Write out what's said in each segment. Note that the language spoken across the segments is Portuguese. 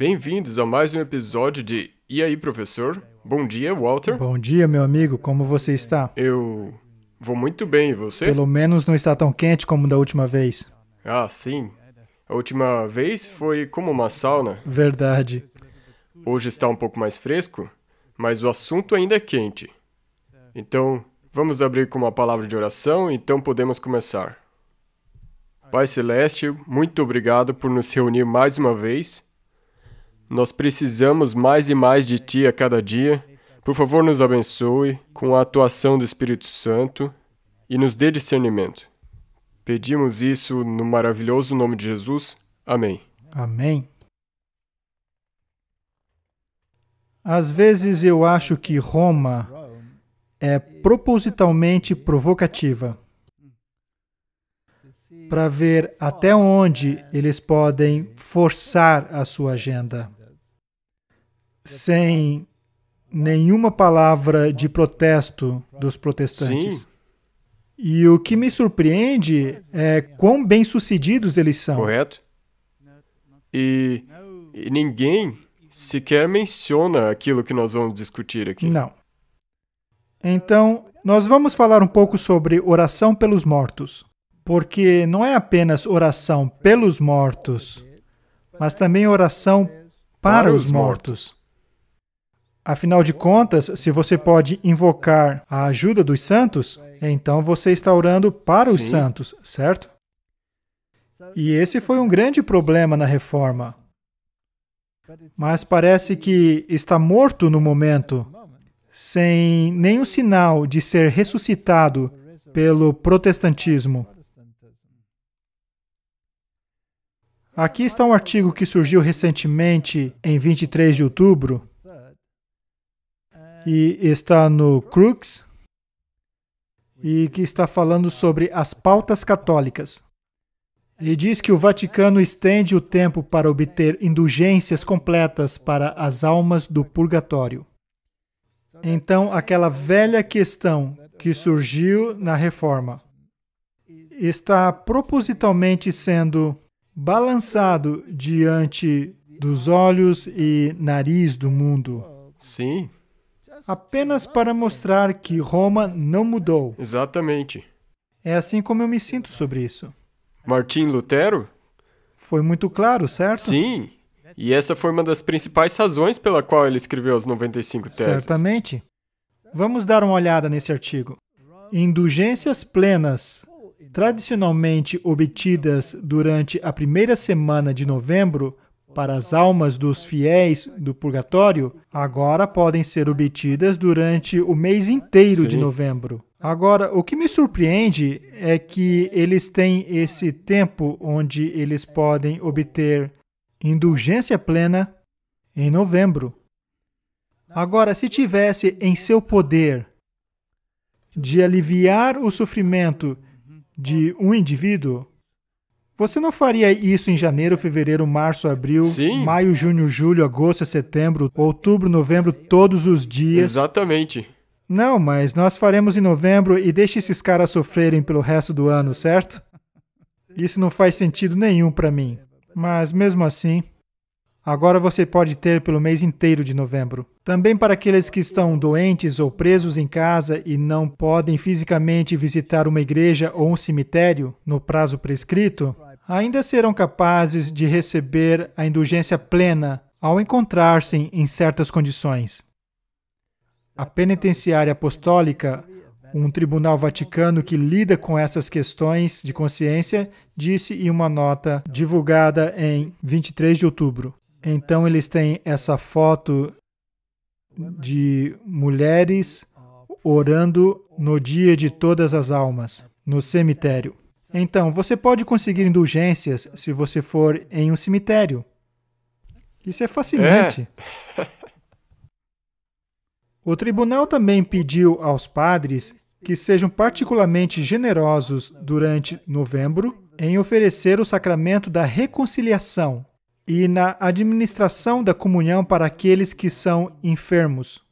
Bem-vindos a mais um episódio de E aí, professor? Bom dia, Walter. Bom dia, meu amigo. Como você está? Eu vou muito bem, e você? Pelo menos não está tão quente como da última vez. Ah, sim. A última vez foi como uma sauna. Verdade. Hoje está um pouco mais fresco, mas o assunto ainda é quente. Então, vamos abrir com uma palavra de oração, então podemos começar. Pai Celeste, muito obrigado por nos reunir mais uma vez. Nós precisamos mais e mais de Ti a cada dia. Por favor, nos abençoe com a atuação do Espírito Santo e nos dê discernimento. Pedimos isso no maravilhoso nome de Jesus. Amém. Amém. Às vezes eu acho que Roma é propositalmente provocativa para ver até onde eles podem forçar a sua agenda, sem nenhuma palavra de protesto dos protestantes. Sim. E o que me surpreende é quão bem-sucedidos eles são. Correto? E ninguém sequer menciona aquilo que nós vamos discutir aqui. Não. Então, nós vamos falar um pouco sobre oração pelos mortos. Porque não é apenas oração pelos mortos, mas também oração para os mortos. Afinal de contas, se você pode invocar a ajuda dos santos, então você está orando para os Sim. santos, certo? E esse foi um grande problema na Reforma. Mas parece que está morto no momento, sem nenhum sinal de ser ressuscitado pelo protestantismo. Aqui está um artigo que surgiu recentemente, em 23 de outubro, e está no Crux, e que está falando sobre as pautas católicas. E diz que o Vaticano estende o tempo para obter indulgências completas para as almas do purgatório. Então, aquela velha questão que surgiu na Reforma está propositalmente sendo balançado diante dos olhos e nariz do mundo, Sim, apenas para mostrar que Roma não mudou. exatamente. É assim como eu me sinto sobre isso. Martim Lutero? Foi muito claro, certo? Sim. E essa foi uma das principais razões pela qual ele escreveu as 95 teses. Certamente. Vamos dar uma olhada nesse artigo. Indulgências plenas, tradicionalmente obtidas durante a primeira semana de novembro para as almas dos fiéis do purgatório, agora podem ser obtidas durante o mês inteiro de Sim. novembro. Agora, o que me surpreende é que eles têm esse tempo onde eles podem obter indulgência plena em novembro. Agora, se tivesse em seu poder de aliviar o sofrimento de um indivíduo, você não faria isso em janeiro, fevereiro, março, abril, Sim. maio, junho, julho, agosto, setembro, outubro, novembro, todos os dias? Exatamente. Não, mas nós faremos em novembro e deixe esses caras sofrerem pelo resto do ano, certo? Isso não faz sentido nenhum para mim. Mas mesmo assim, agora você pode ter pelo mês inteiro de novembro. Também para aqueles que estão doentes ou presos em casa e não podem fisicamente visitar uma igreja ou um cemitério no prazo prescrito, ainda serão capazes de receber a indulgência plena ao encontrar-se em certas condições. A Penitenciária Apostólica, um tribunal vaticano que lida com essas questões de consciência, disse em uma nota divulgada em 23 de outubro. Então, eles têm essa foto de mulheres orando no dia de todas as almas, no cemitério. Então, você pode conseguir indulgências se você for em um cemitério. Isso é fascinante. O tribunal também pediu aos padres que sejam particularmente generosos durante novembro em oferecer o sacramento da reconciliação e na administração da comunhão para aqueles que são enfermos.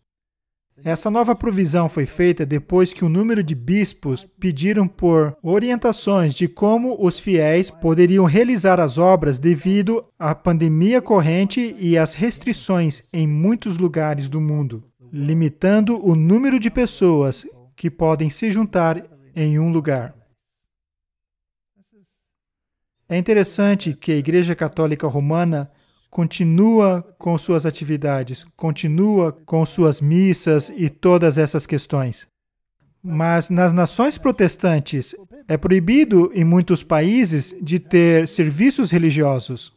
Essa nova provisão foi feita depois que o número de bispos pediram por orientações de como os fiéis poderiam realizar as obras devido à pandemia corrente e às restrições em muitos lugares do mundo, limitando o número de pessoas que podem se juntar em um lugar. É interessante que a Igreja Católica Romana continua com suas atividades, continua com suas missas e todas essas questões. Mas nas nações protestantes, é proibido em muitos países de ter serviços religiosos.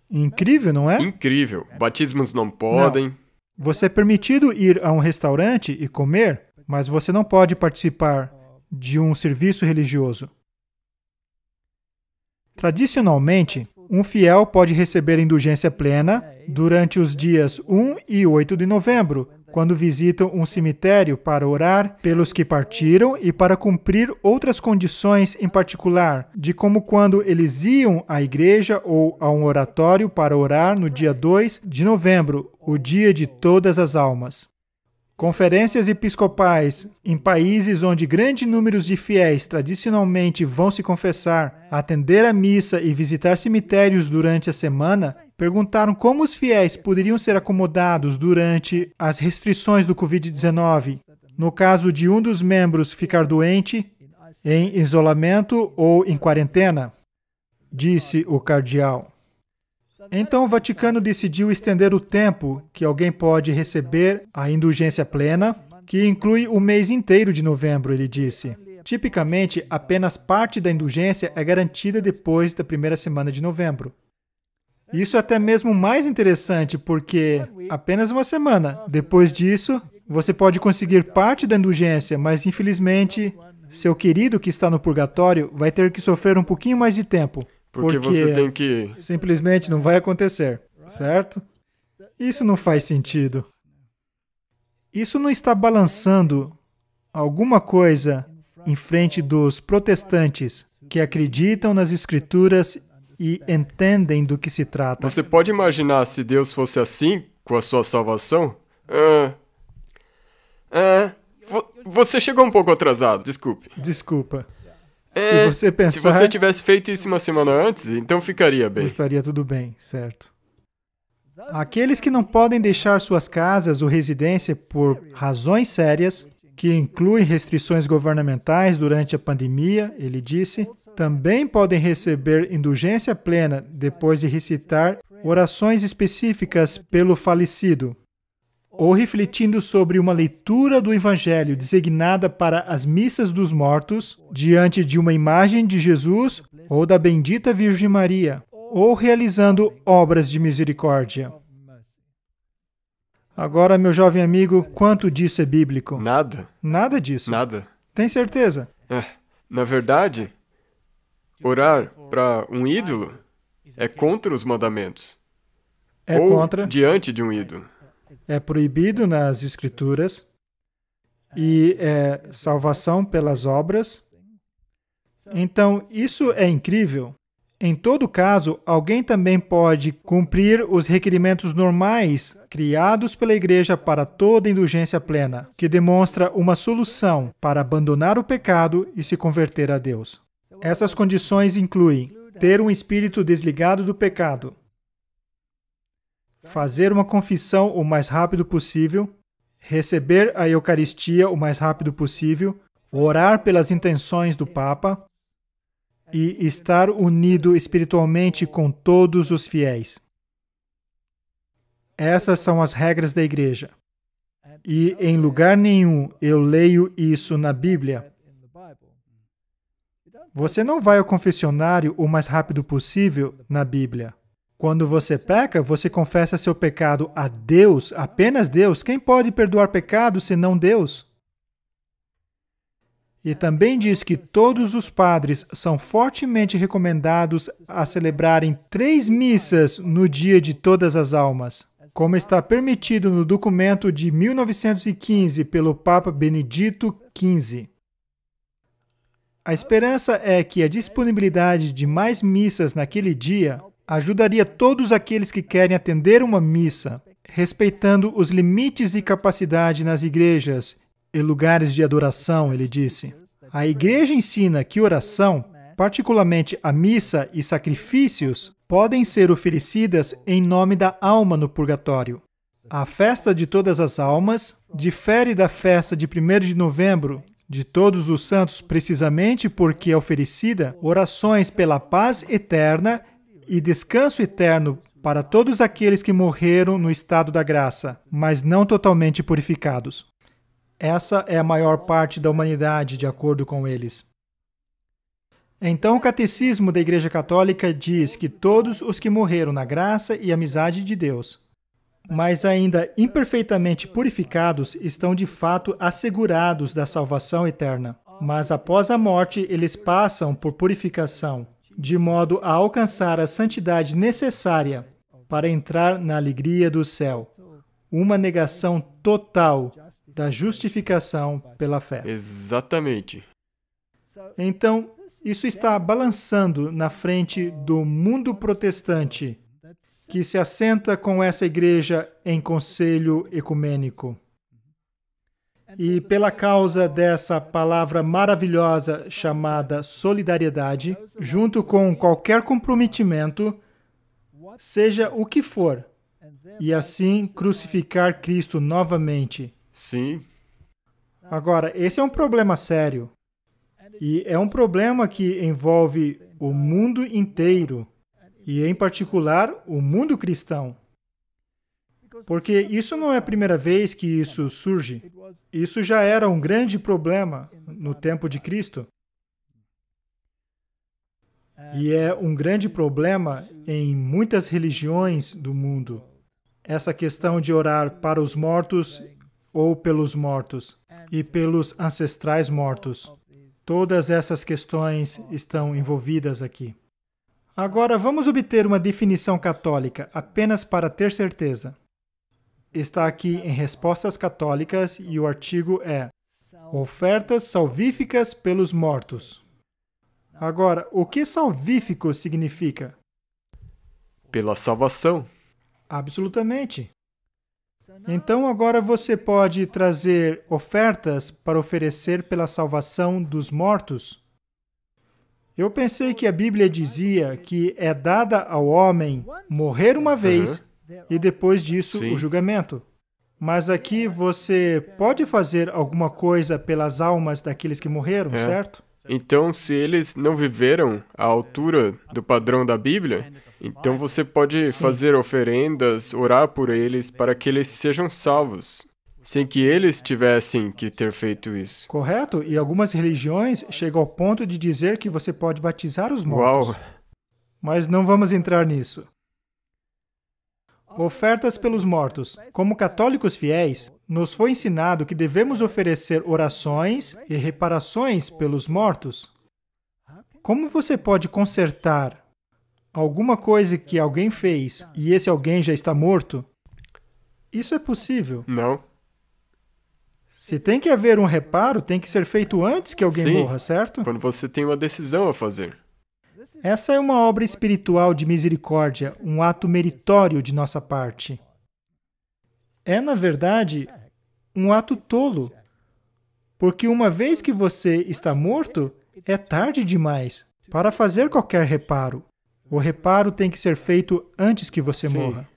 Incrível, não é? Incrível. Batismos não podem. Não. Você é permitido ir a um restaurante e comer, mas você não pode participar de um serviço religioso. Tradicionalmente, um fiel pode receber indulgência plena durante os dias 1 e 8 de novembro, quando visitam um cemitério para orar pelos que partiram e para cumprir outras condições em particular, de como quando eles iam à igreja ou a um oratório para orar no dia 2 de novembro, o dia de todas as almas. Conferências episcopais em países onde grandes números de fiéis tradicionalmente vão se confessar, atender a missa e visitar cemitérios durante a semana, perguntaram como os fiéis poderiam ser acomodados durante as restrições do Covid-19, no caso de um dos membros ficar doente, em isolamento ou em quarentena, disse o cardeal. Então, o Vaticano decidiu estender o tempo que alguém pode receber a indulgência plena, que inclui o mês inteiro de novembro, ele disse. Tipicamente, apenas parte da indulgência é garantida depois da primeira semana de novembro. Isso é até mesmo mais interessante, porque apenas uma semana depois disso, você pode conseguir parte da indulgência, mas infelizmente, seu querido que está no purgatório vai ter que sofrer um pouquinho mais de tempo. Porque você tem que... simplesmente não vai acontecer, certo? Isso não faz sentido. Isso não está balançando alguma coisa em frente dos protestantes que acreditam nas Escrituras e entendem do que se trata. Você pode imaginar se Deus fosse assim com a sua salvação? Você chegou um pouco atrasado, desculpe. Desculpa. Se você pensar... Se você tivesse feito isso uma semana antes, então ficaria bem. Estaria tudo bem, certo. Aqueles que não podem deixar suas casas ou residência por razões sérias, que incluem restrições governamentais durante a pandemia, ele disse, também podem receber indulgência plena depois de recitar orações específicas pelo falecido, ou refletindo sobre uma leitura do Evangelho designada para as missas dos mortos, diante de uma imagem de Jesus ou da bendita Virgem Maria, ou realizando obras de misericórdia. Agora, meu jovem amigo, quanto disso é bíblico? Nada. Nada disso. Nada. Tem certeza? Na verdade, orar para um ídolo é contra os mandamentos. Ou contra. Diante de um ídolo. É proibido nas Escrituras e é salvação pelas obras. Então, isso é incrível. Em todo caso, alguém também pode cumprir os requerimentos normais criados pela Igreja para toda indulgência plena, que demonstra uma solução para abandonar o pecado e se converter a Deus. Essas condições incluem ter um espírito desligado do pecado, fazer uma confissão o mais rápido possível, receber a Eucaristia o mais rápido possível, orar pelas intenções do Papa e estar unido espiritualmente com todos os fiéis. Essas são as regras da Igreja. E em lugar nenhum eu leio isso na Bíblia. Você não vai ao confessionário o mais rápido possível na Bíblia. Quando você peca, você confessa seu pecado a Deus, apenas Deus. Quem pode perdoar pecado senão Deus? E também diz que todos os padres são fortemente recomendados a celebrarem 3 missas no dia de todas as almas, como está permitido no documento de 1915 pelo Papa Benedito XV. A esperança é que a disponibilidade de mais missas naquele dia ajudaria todos aqueles que querem atender uma missa, respeitando os limites de capacidade nas igrejas e lugares de adoração, ele disse. A igreja ensina que oração, particularmente a missa e sacrifícios, podem ser oferecidas em nome da alma no purgatório. A festa de todas as almas difere da festa de 1º de novembro, de todos os santos, precisamente porque é oferecida orações pela paz eterna e descanso eterno para todos aqueles que morreram no estado da graça, mas não totalmente purificados. Essa é a maior parte da humanidade, de acordo com eles. Então, o Catecismo da Igreja Católica diz que todos os que morreram na graça e amizade de Deus, mas ainda imperfeitamente purificados, estão de fato assegurados da salvação eterna. Mas após a morte, eles passam por purificação, de modo a alcançar a santidade necessária para entrar na alegria do céu. Uma negação total da justificação pela fé. Exatamente. Então, isso está balançando na frente do mundo protestante, que se assenta com essa igreja em conselho ecumênico. E pela causa dessa palavra maravilhosa chamada solidariedade, junto com qualquer comprometimento, seja o que for, e assim crucificar Cristo novamente. Sim. Agora, esse é um problema sério. E é um problema que envolve o mundo inteiro, e em particular o mundo cristão. Porque isso não é a primeira vez que isso surge. Isso já era um grande problema no tempo de Cristo. E é um grande problema em muitas religiões do mundo. Essa questão de orar para os mortos ou pelos mortos e pelos ancestrais mortos. Todas essas questões estão envolvidas aqui. Agora, vamos obter uma definição católica, apenas para ter certeza. Está aqui em Respostas Católicas e o artigo é Ofertas salvíficas pelos mortos. Agora, o que salvífico significa? Pela salvação. Absolutamente. Então, agora você pode trazer ofertas para oferecer pela salvação dos mortos? Eu pensei que a Bíblia dizia que é dada ao homem morrer uma vez e depois disso Sim. o julgamento. Mas aqui você pode fazer alguma coisa pelas almas daqueles que morreram, certo? Então, se eles não viveram à altura do padrão da Bíblia, então você pode fazer oferendas, orar por eles para que eles sejam salvos, sem que eles tivessem que ter feito isso. Correto? E algumas religiões chegam ao ponto de dizer que você pode batizar os mortos. Uau! Mas não vamos entrar nisso. Ofertas pelos mortos. Como católicos fiéis, nos foi ensinado que devemos oferecer orações e reparações pelos mortos. Como você pode consertar alguma coisa que alguém fez e esse alguém já está morto? Isso é possível. Não? Se tem que haver um reparo, tem que ser feito antes que alguém Sim. morra, certo? Quando você tem uma decisão a fazer. Essa é uma obra espiritual de misericórdia, um ato meritório de nossa parte. É, na verdade, um ato tolo, porque uma vez que você está morto, é tarde demais para fazer qualquer reparo. O reparo tem que ser feito antes que você Sim. morra.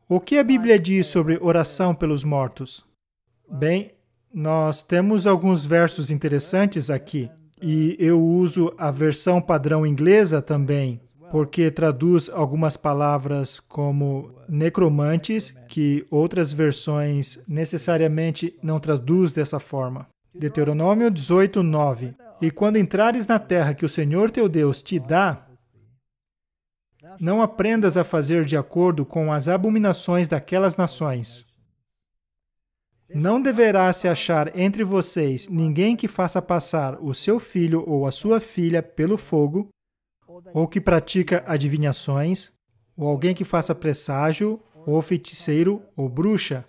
O que a Bíblia diz sobre oração pelos mortos? Bem, nós temos alguns versos interessantes aqui. E eu uso a versão padrão inglesa também, porque traduz algumas palavras como necromantes, que outras versões necessariamente não traduz dessa forma. Deuteronômio 18:9. E quando entrares na terra que o Senhor teu Deus te dá, não aprendas a fazer de acordo com as abominações daquelas nações. Não deverá se achar entre vocês ninguém que faça passar o seu filho ou a sua filha pelo fogo, ou que pratica adivinhações, ou alguém que faça presságio, ou feiticeiro, ou bruxa,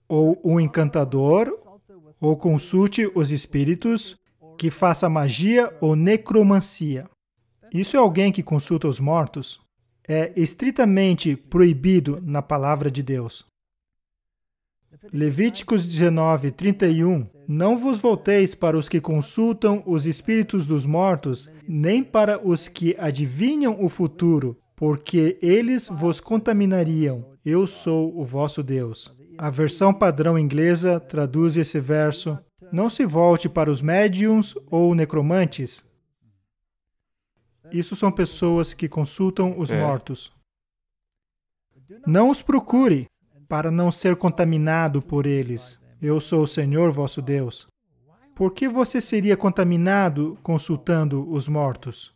ou um encantador, ou consulte os espíritos, que faça magia ou necromancia. Isso é alguém que consulta os mortos? é estritamente proibido na palavra de Deus. Levíticos 19:31. Não vos volteis para os que consultam os espíritos dos mortos, nem para os que adivinham o futuro, porque eles vos contaminariam. Eu sou o vosso Deus. A versão padrão inglesa traduz esse verso: não se volte para os médiums ou necromantes. Isso são pessoas que consultam os mortos. Não os procure para não ser contaminado por eles. Eu sou o Senhor vosso Deus. Por que você seria contaminado consultando os mortos?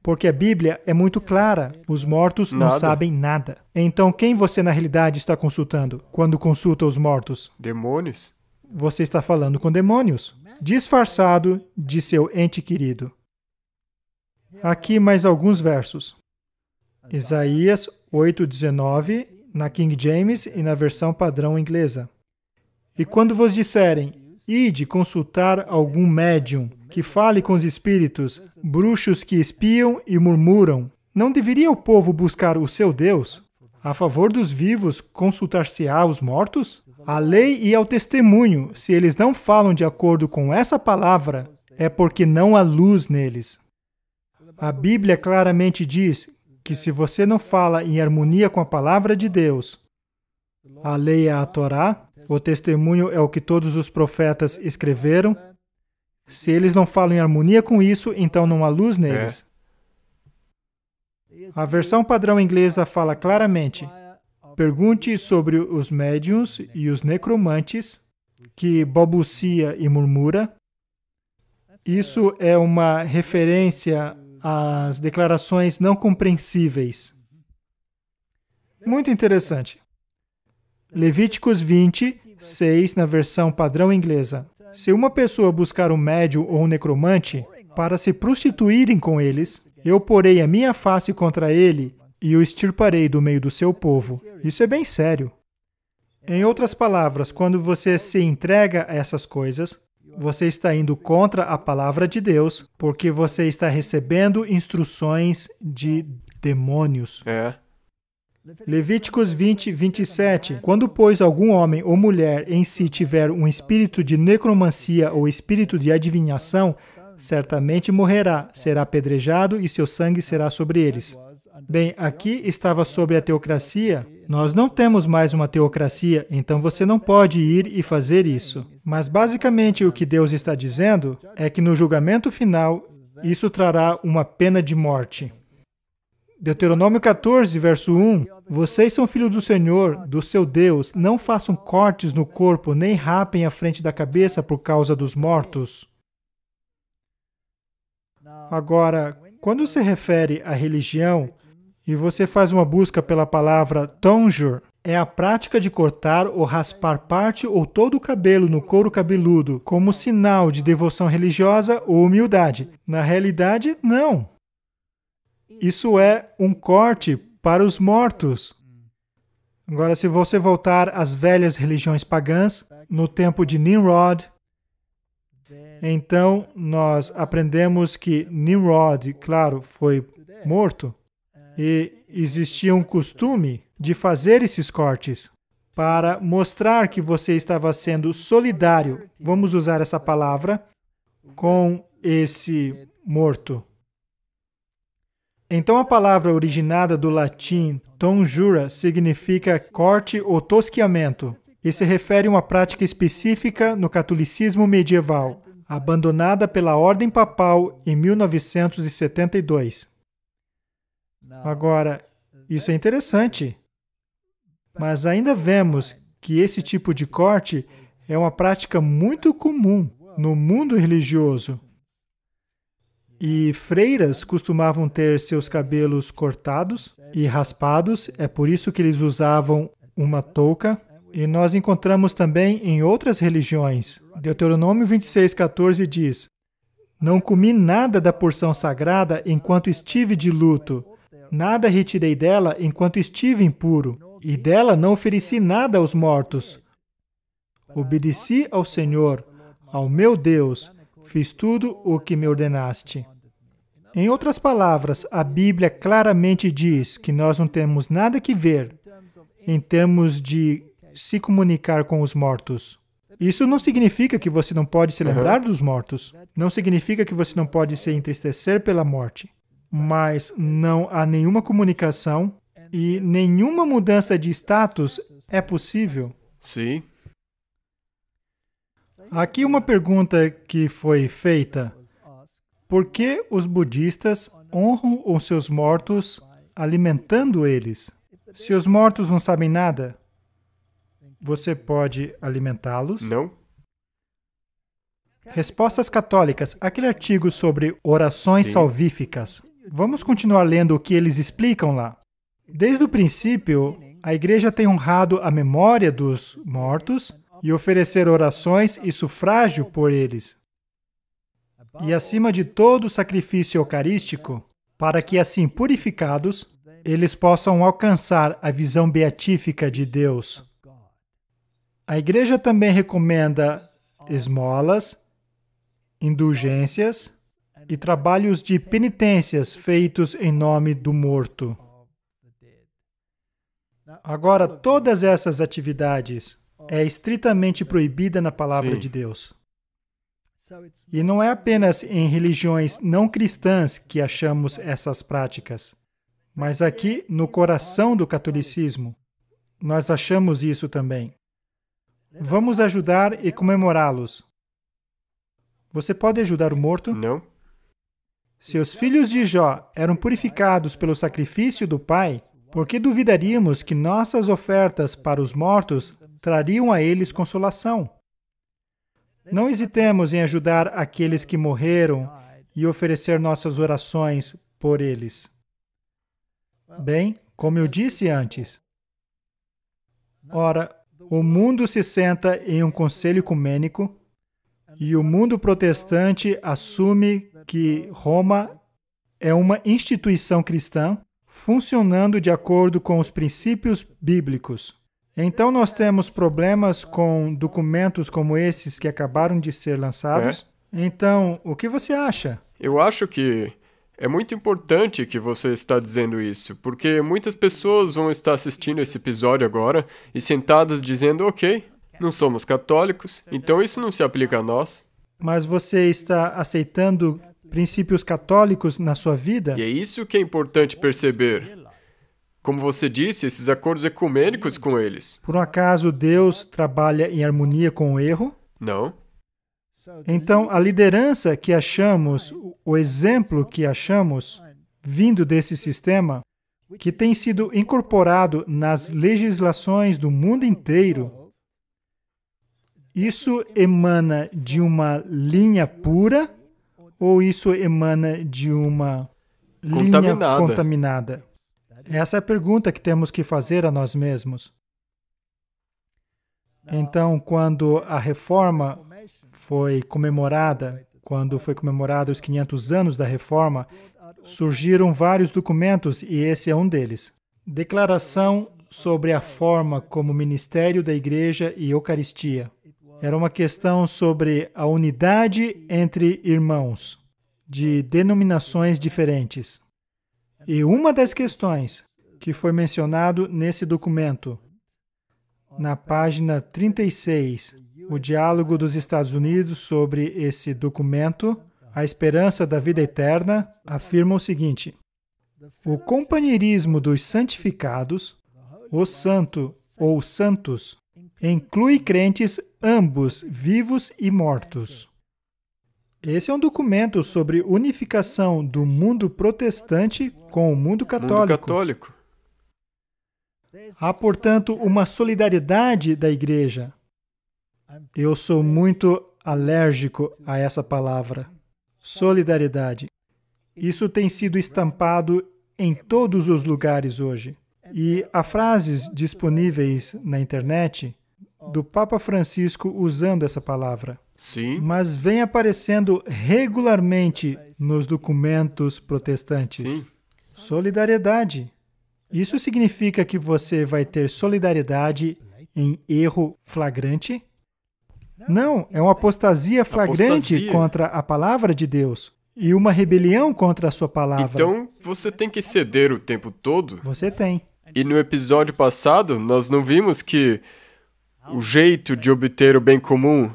Porque a Bíblia é muito clara. Os mortos não sabem nada. Então, quem você na realidade está consultando quando consulta os mortos? Demônios? Você está falando com demônios, disfarçado de seu ente querido. Aqui mais alguns versos. Isaías 8:19, na King James e na versão padrão inglesa. E quando vos disserem, ide consultar algum médium que fale com os espíritos, bruxos que espiam e murmuram, não deveria o povo buscar o seu Deus? A favor dos vivos, consultar-se-á os mortos? A lei e ao testemunho, se eles não falam de acordo com essa palavra, é porque não há luz neles. A Bíblia claramente diz que se você não fala em harmonia com a palavra de Deus, a lei é a Torá, o testemunho é o que todos os profetas escreveram. Se eles não falam em harmonia com isso, então não há luz neles. A versão padrão inglesa fala claramente: pergunte sobre os médiuns e os necromantes, que balbucia e murmura. Isso é uma referência às declarações não compreensíveis. Muito interessante. Levíticos 20:6, na versão padrão inglesa. Se uma pessoa buscar um médium ou um necromante para se prostituírem com eles, eu porei a minha face contra ele e o extirparei do meio do seu povo. Isso é bem sério. Em outras palavras, quando você se entrega a essas coisas, você está indo contra a palavra de Deus, porque você está recebendo instruções de demônios. Levíticos 20:27. Quando, pois, algum homem ou mulher em si tiver um espírito de necromancia ou espírito de adivinhação, certamente morrerá, será apedrejado e seu sangue será sobre eles. Bem, aqui estava sobre a teocracia. Nós não temos mais uma teocracia, então você não pode ir e fazer isso. Mas basicamente o que Deus está dizendo é que no julgamento final, isso trará uma pena de morte. Deuteronômio 14, verso 1. Vocês são filhos do Senhor, do seu Deus. Não façam cortes no corpo, nem rapem a frente da cabeça por causa dos mortos. Agora, quando se refere à religião, e você faz uma busca pela palavra tonsure, é a prática de cortar ou raspar parte ou todo o cabelo no couro cabeludo, como sinal de devoção religiosa ou humildade. Na realidade, não. Isso é um corte para os mortos. Agora, se você voltar às velhas religiões pagãs, no tempo de Nimrod, então nós aprendemos que Nimrod, claro, foi morto, e existia um costume de fazer esses cortes para mostrar que você estava sendo solidário, vamos usar essa palavra, com esse morto. Então, a palavra originada do latim tonsura significa corte ou tosquiamento e se refere a uma prática específica no catolicismo medieval, abandonada pela Ordem Papal em 1972. Agora, isso é interessante, mas ainda vemos que esse tipo de corte é uma prática muito comum no mundo religioso. E freiras costumavam ter seus cabelos cortados e raspados, é por isso que eles usavam uma touca. E nós encontramos também em outras religiões. Deuteronômio 26:14 diz: não comi nada da porção sagrada enquanto estive de luto, nada retirei dela enquanto estive impuro, e dela não ofereci nada aos mortos. Obedeci ao Senhor, ao meu Deus, fiz tudo o que me ordenaste. Em outras palavras, a Bíblia claramente diz que nós não temos nada que ver em termos de se comunicar com os mortos. Isso não significa que você não pode se lembrar dos mortos. Não significa que você não pode se entristecer pela morte. Mas não há nenhuma comunicação e nenhuma mudança de status é possível. Sim. Aqui uma pergunta que foi feita. Por que os budistas honram os seus mortos alimentando eles? Se os mortos não sabem nada, você pode alimentá-los? Não. Respostas católicas, aquele artigo sobre orações salvíficas. Vamos continuar lendo o que eles explicam lá. Desde o princípio, a Igreja tem honrado a memória dos mortos e oferecer orações e sufrágio por eles. E acima de todo o sacrifício eucarístico, para que assim purificados, eles possam alcançar a visão beatífica de Deus. A Igreja também recomenda esmolas, indulgências e trabalhos de penitências feitos em nome do morto. Agora, todas essas atividades é estritamente proibida na palavra de Deus. E não é apenas em religiões não cristãs que achamos essas práticas, mas aqui no coração do catolicismo, nós achamos isso também. Vamos ajudar e comemorá-los. Você pode ajudar o morto? Não. Se os filhos de Jó eram purificados pelo sacrifício do Pai, por que duvidaríamos que nossas ofertas para os mortos trariam a eles consolação? Não hesitemos em ajudar aqueles que morreram e oferecer nossas orações por eles. Bem, como eu disse antes, ora, o mundo se senta em um conselho ecumênico e o mundo protestante assume que Roma é uma instituição cristã funcionando de acordo com os princípios bíblicos. Então nós temos problemas com documentos como esses que acabaram de ser lançados. Então, o que você acha? Eu acho que é muito importante que você está dizendo isso, porque muitas pessoas vão estar assistindo esse episódio agora e sentadas dizendo, ok, não somos católicos, então isso não se aplica a nós. Mas você está aceitando princípios católicos na sua vida? E é isso que é importante perceber. Como você disse, esses acordos ecumênicos com eles. Por um acaso Deus trabalha em harmonia com o erro? Não. Então, a liderança que achamos, o exemplo que achamos, vindo desse sistema, que tem sido incorporado nas legislações do mundo inteiro, isso emana de uma linha pura ou isso emana de uma linha contaminada? Essa é a pergunta que temos que fazer a nós mesmos. Então, quando a Reforma foi comemorada, quando foi comemorado os 500 anos da Reforma, surgiram vários documentos e esse é um deles. Declaração sobre a forma como ministério da Igreja e Eucaristia. Era uma questão sobre a unidade entre irmãos, de denominações diferentes. E uma das questões que foi mencionado nesse documento, na página 36, o diálogo dos Estados Unidos sobre esse documento, A Esperança da Vida Eterna, afirma o seguinte: o companheirismo dos santificados, o santo ou santos, inclui crentes ambos vivos e mortos. Esse é um documento sobre unificação do mundo protestante com o mundo católico. Há, portanto, uma solidariedade da Igreja. Eu sou muito alérgico a essa palavra. Solidariedade. Isso tem sido estampado em todos os lugares hoje. E há frases disponíveis na internet do Papa Francisco usando essa palavra. Sim. Mas vem aparecendo regularmente nos documentos protestantes. Sim. Solidariedade. Isso significa que você vai ter solidariedade em erro flagrante? Não, é uma apostasia flagrante contra a palavra de Deus. e uma rebelião contra a sua palavra. Então, você tem que ceder o tempo todo? Você tem. E no episódio passado, nós não vimos que o jeito de obter o bem comum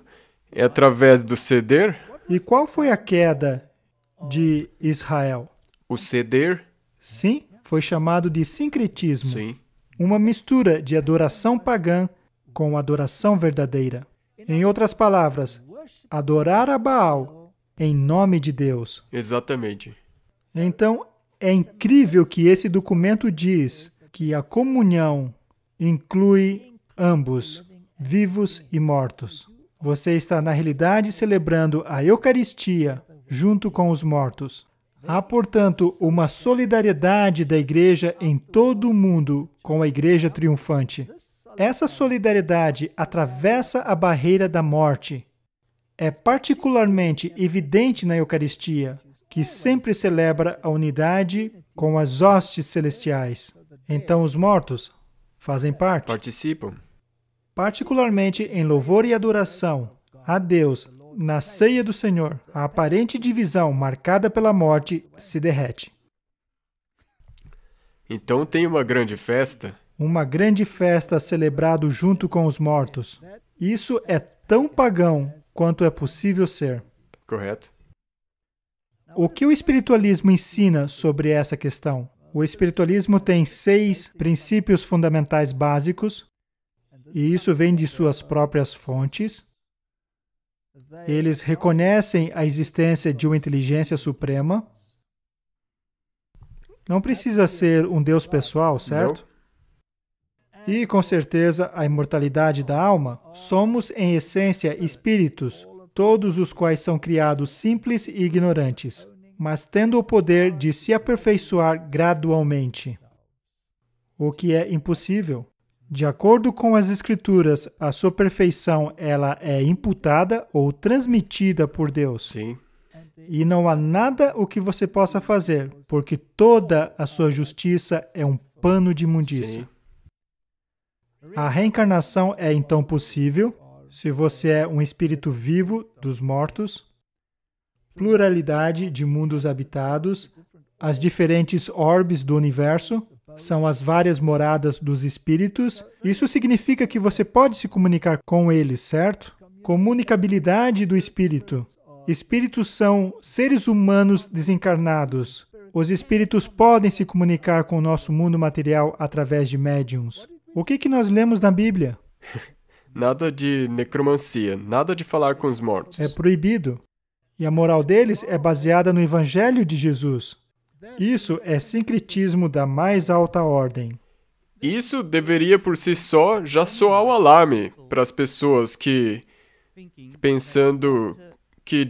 é através do ceder? E qual foi a queda de Israel? O ceder? Sim, foi chamado de sincretismo. Sim. Uma mistura de adoração pagã com adoração verdadeira. Em outras palavras, adorar a Baal em nome de Deus. Exatamente. Então, é incrível que esse documento diz que a comunhão inclui ambos, vivos e mortos. Você está, na realidade, celebrando a Eucaristia junto com os mortos. Há, portanto, uma solidariedade da igreja em todo o mundo com a igreja triunfante. Essa solidariedade atravessa a barreira da morte. É particularmente evidente na Eucaristia, que sempre celebra a unidade com as hostes celestiais. Então, os mortos fazem parte. Participam. Particularmente em louvor e adoração a Deus, na ceia do Senhor, a aparente divisão marcada pela morte se derrete. Então tem uma grande festa? Uma grande festa celebrada junto com os mortos. Isso é tão pagão quanto é possível ser. Correto. O que o espiritualismo ensina sobre essa questão? O espiritualismo tem 6 princípios fundamentais básicos, e isso vem de suas próprias fontes. Eles reconhecem a existência de uma inteligência suprema. Não precisa ser um Deus pessoal, certo? E, com certeza, a imortalidade da alma. Somos, em essência, espíritos, todos os quais são criados simples e ignorantes, mas tendo o poder de se aperfeiçoar gradualmente. O que é impossível. De acordo com as Escrituras, a sua perfeição ela é imputada ou transmitida por Deus. Sim. E não há nada o que você possa fazer, porque toda a sua justiça é um pano de imundícia. Sim. A reencarnação é então possível, se você é um espírito vivo dos mortos, pluralidade de mundos habitados, as diferentes orbes do universo, são as várias moradas dos espíritos. Isso significa que você pode se comunicar com eles, certo? Comunicabilidade do espírito. Espíritos são seres humanos desencarnados. Os espíritos podem se comunicar com o nosso mundo material através de médiums. O que nós lemos na Bíblia? Nada de necromancia, nada de falar com os mortos. É proibido. E a moral deles é baseada no Evangelho de Jesus. Isso é sincretismo da mais alta ordem. Isso deveria por si só já soar o alarme para as pessoas que pensando que,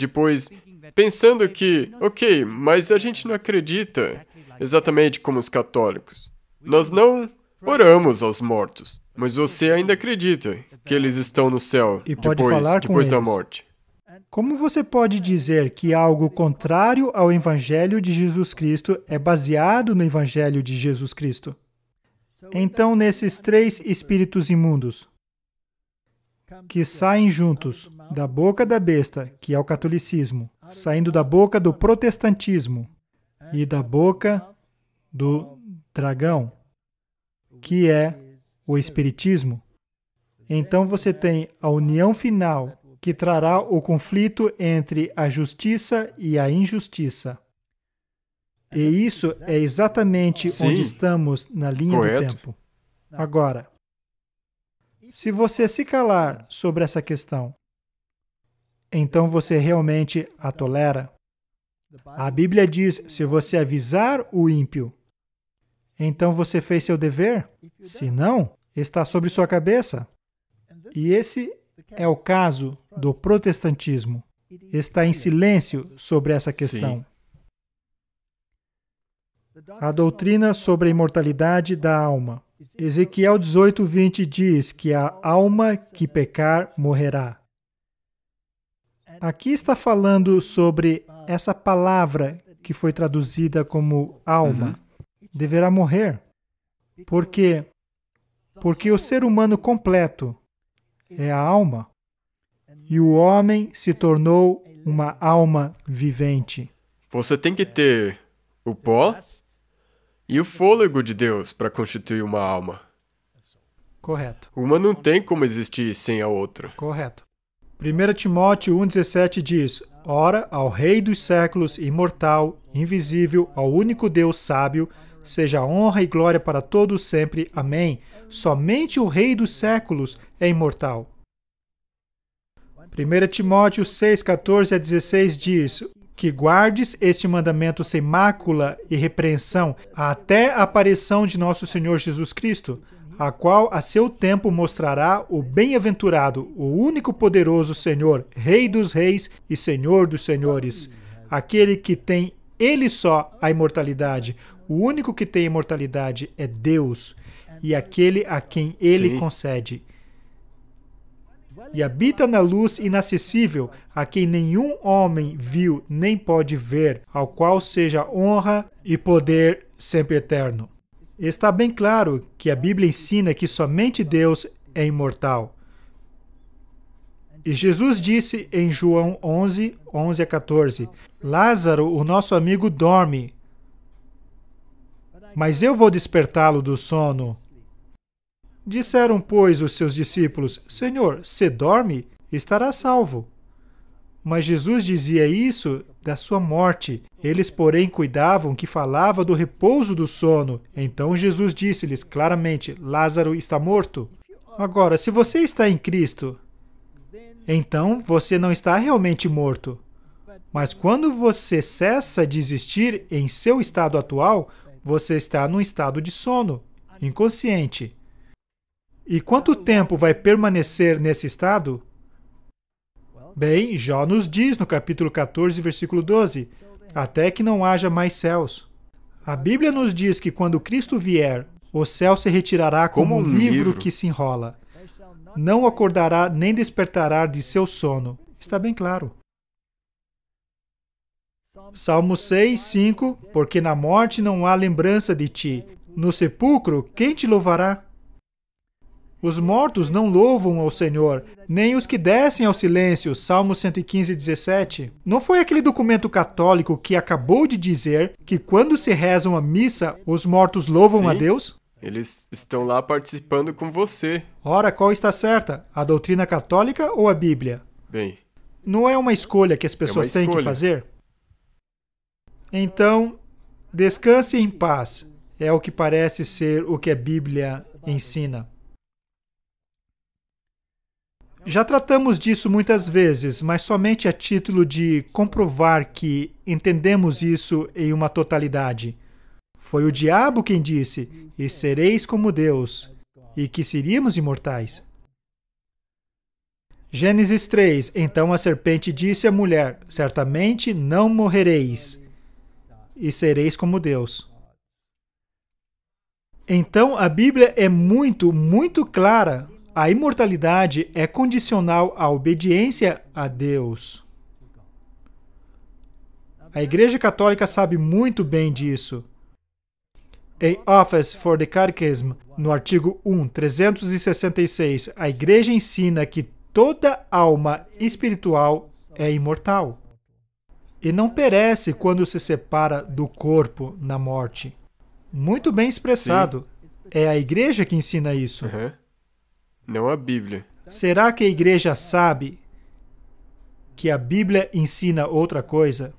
ok, mas a gente não acredita exatamente como os católicos. Nós não oramos aos mortos, mas você ainda acredita que eles estão no céu E pode falar com depois da eles. morte. Como você pode dizer que algo contrário ao Evangelho de Jesus Cristo é baseado no Evangelho de Jesus Cristo? Então, nesses 3 espíritos imundos, que saem juntos da boca da besta, que é o catolicismo, saindo da boca do protestantismo e da boca do dragão, que é o espiritismo, então você tem a união final que trará o conflito entre a justiça e a injustiça. E isso é exatamente Sim. onde estamos na linha Correto. do tempo. Agora, se você se calar sobre essa questão, então você realmente a tolera. A Bíblia diz, se você avisar o ímpio, então você fez seu dever? Se não, está sobre sua cabeça. E esse é o caso do protestantismo. Está em silêncio sobre essa questão. A doutrina sobre a imortalidade da alma. Ezequiel 18:20 diz que a alma que pecar morrerá. Aqui está falando sobre essa palavra que foi traduzida como alma. Deverá morrer. Por quê? Porque o ser humano completo é a alma. E o homem se tornou uma alma vivente. Você tem que ter o pó e o fôlego de Deus para constituir uma alma. Correto. Uma não tem como existir sem a outra. Correto. 1 Timóteo 1,17 diz: Ora, ao Rei dos séculos, imortal, invisível, ao único Deus sábio, seja honra e glória para todos sempre. Amém. Somente o Rei dos séculos é imortal. 1 Timóteo 6, 14 a 16 diz: Que guardes este mandamento sem mácula e repreensão até a aparição de nosso Senhor Jesus Cristo, a qual a seu tempo mostrará o bem-aventurado, o único poderoso Senhor, Rei dos reis e Senhor dos senhores, aquele que tem Ele só a imortalidade. O único que tem imortalidade é Deus, e aquele a quem Ele concede. E habita na luz inacessível, a quem nenhum homem viu nem pode ver, ao qual seja honra e poder sempre eterno. Está bem claro que a Bíblia ensina que somente Deus é imortal. E Jesus disse em João 11, 11 a 14, Lázaro, o nosso amigo, dorme, mas eu vou despertá-lo do sono. Disseram, pois, os seus discípulos, Senhor, se dorme, estará salvo. Mas Jesus dizia isso da sua morte. Eles, porém, cuidavam que falava do repouso do sono. Então Jesus disse-lhes claramente, Lázaro está morto. Agora, se você está em Cristo, então você não está realmente morto. Mas quando você cessa de existir em seu estado atual, você está num estado de sono, inconsciente. E quanto tempo vai permanecer nesse estado? Bem, Jó nos diz no capítulo 14, versículo 12, até que não haja mais céus. A Bíblia nos diz que quando Cristo vier, o céu se retirará como um livro que se enrola. Não acordará nem despertará de seu sono. Está bem claro. Salmo 6, 5, porque na morte não há lembrança de ti. No sepulcro, quem te louvará? Os mortos não louvam ao Senhor, nem os que descem ao silêncio. Salmo 115, 17. Não foi aquele documento católico que acabou de dizer que quando se reza uma missa, os mortos louvam a Deus? Eles estão lá participando com você. Ora, qual está certa? A doutrina católica ou a Bíblia? Bem, não é uma escolha que as pessoas têm que fazer? Então, descanse em paz. É o que parece ser o que a Bíblia ensina. Já tratamos disso muitas vezes, mas somente a título de comprovar que entendemos isso em uma totalidade. Foi o diabo quem disse, e sereis como Deus, e que seríamos imortais. Gênesis 3, então a serpente disse à mulher, certamente não morrereis, e sereis como Deus. Então a Bíblia é muito clara. A imortalidade é condicional à obediência a Deus. A Igreja Católica sabe muito bem disso. Em Office for the Catechism, no artigo 1, 366, a Igreja ensina que toda alma espiritual é imortal e não perece quando se separa do corpo na morte. Muito bem expressado. É a Igreja que ensina isso. Não a Bíblia. Será que a Igreja sabe que a Bíblia ensina outra coisa?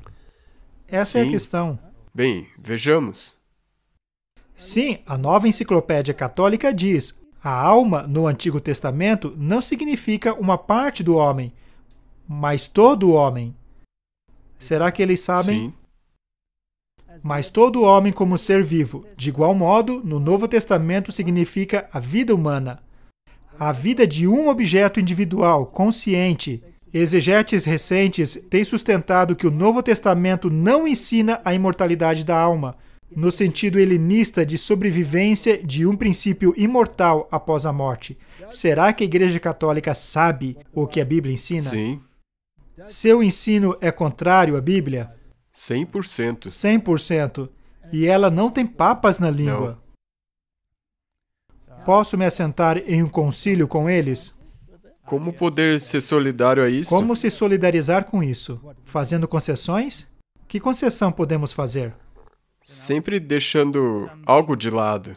Essa é a questão. Bem, vejamos. Sim, a Nova Enciclopédia Católica diz: a alma no Antigo Testamento não significa uma parte do homem, mas todo o homem. Será que eles sabem? Sim. Mas todo homem como ser vivo. De igual modo, no Novo Testamento significa a vida humana. A vida de um objeto individual, consciente. Exegetes recentes têm sustentado que o Novo Testamento não ensina a imortalidade da alma, no sentido helenista de sobrevivência de um princípio imortal após a morte. Será que a Igreja Católica sabe o que a Bíblia ensina? Sim. Seu ensino é contrário à Bíblia? 100%. 100%. E ela não tem papas na língua. Não. Posso me assentar em um concílio com eles? Como poder ser solidário a isso? Como se solidarizar com isso? Fazendo concessões? Que concessão podemos fazer? Sempre deixando algo de lado.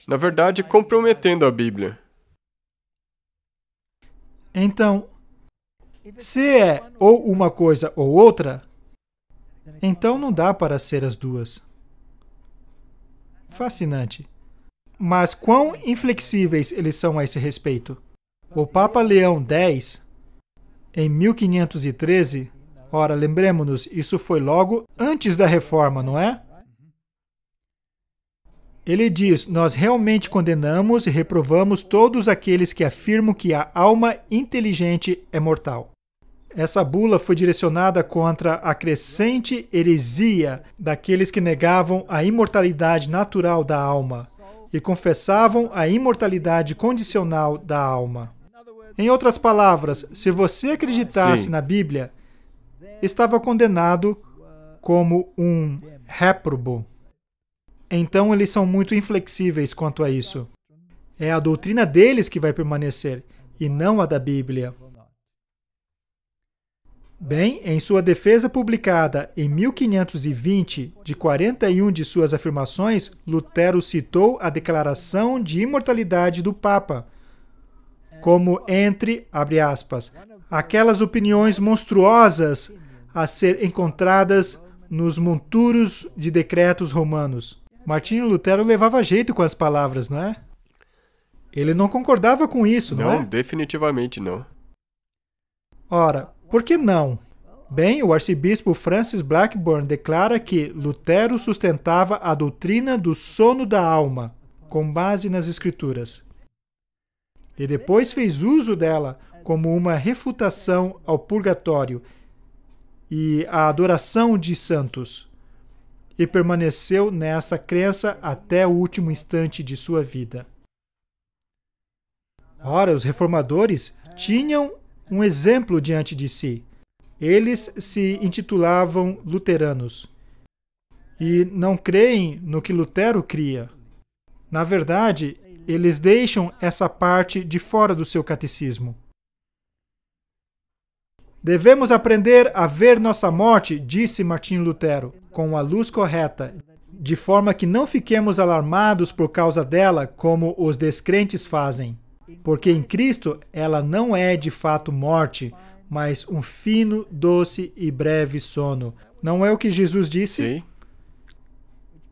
Na verdade, comprometendo a Bíblia. Então, se é ou uma coisa ou outra, então não dá para ser as duas. Fascinante. Mas quão inflexíveis eles são a esse respeito? O Papa Leão X, em 1513, ora, lembremos-nos, isso foi logo antes da Reforma, não é? Ele diz: nós realmente condenamos e reprovamos todos aqueles que afirmam que a alma inteligente é mortal. Essa bula foi direcionada contra a crescente heresia daqueles que negavam a imortalidade natural da alma e confessavam a imortalidade condicional da alma. Em outras palavras, se você acreditasse Sim. na Bíblia, estava condenado como um réprobo. Então, eles são muito inflexíveis quanto a isso. É a doutrina deles que vai permanecer, e não a da Bíblia. Bem, em sua defesa publicada em 1520, de 41 de suas afirmações, Lutero citou a declaração de imortalidade do Papa, como entre, abre aspas, aquelas opiniões monstruosas a ser encontradas nos monturos de decretos romanos. Martinho Lutero levava jeito com as palavras, não é? Ele não concordava com isso, não é? Não, definitivamente não. Ora, por que não? Bem, o arcebispo Francis Blackburn declara que Lutero sustentava a doutrina do sono da alma, com base nas Escrituras. E depois fez uso dela como uma refutação ao purgatório e à adoração de santos, e permaneceu nessa crença até o último instante de sua vida. Ora, os reformadores tinham um exemplo diante de si. Eles se intitulavam luteranos e não creem no que Lutero cria. Na verdade, eles deixam essa parte de fora do seu catecismo. Devemos aprender a ver nossa morte, disse Martinho Lutero, com a luz correta, de forma que não fiquemos alarmados por causa dela como os descrentes fazem. Porque em Cristo ela não é de fato morte, mas um fino, doce e breve sono. Não é o que Jesus disse? Sim.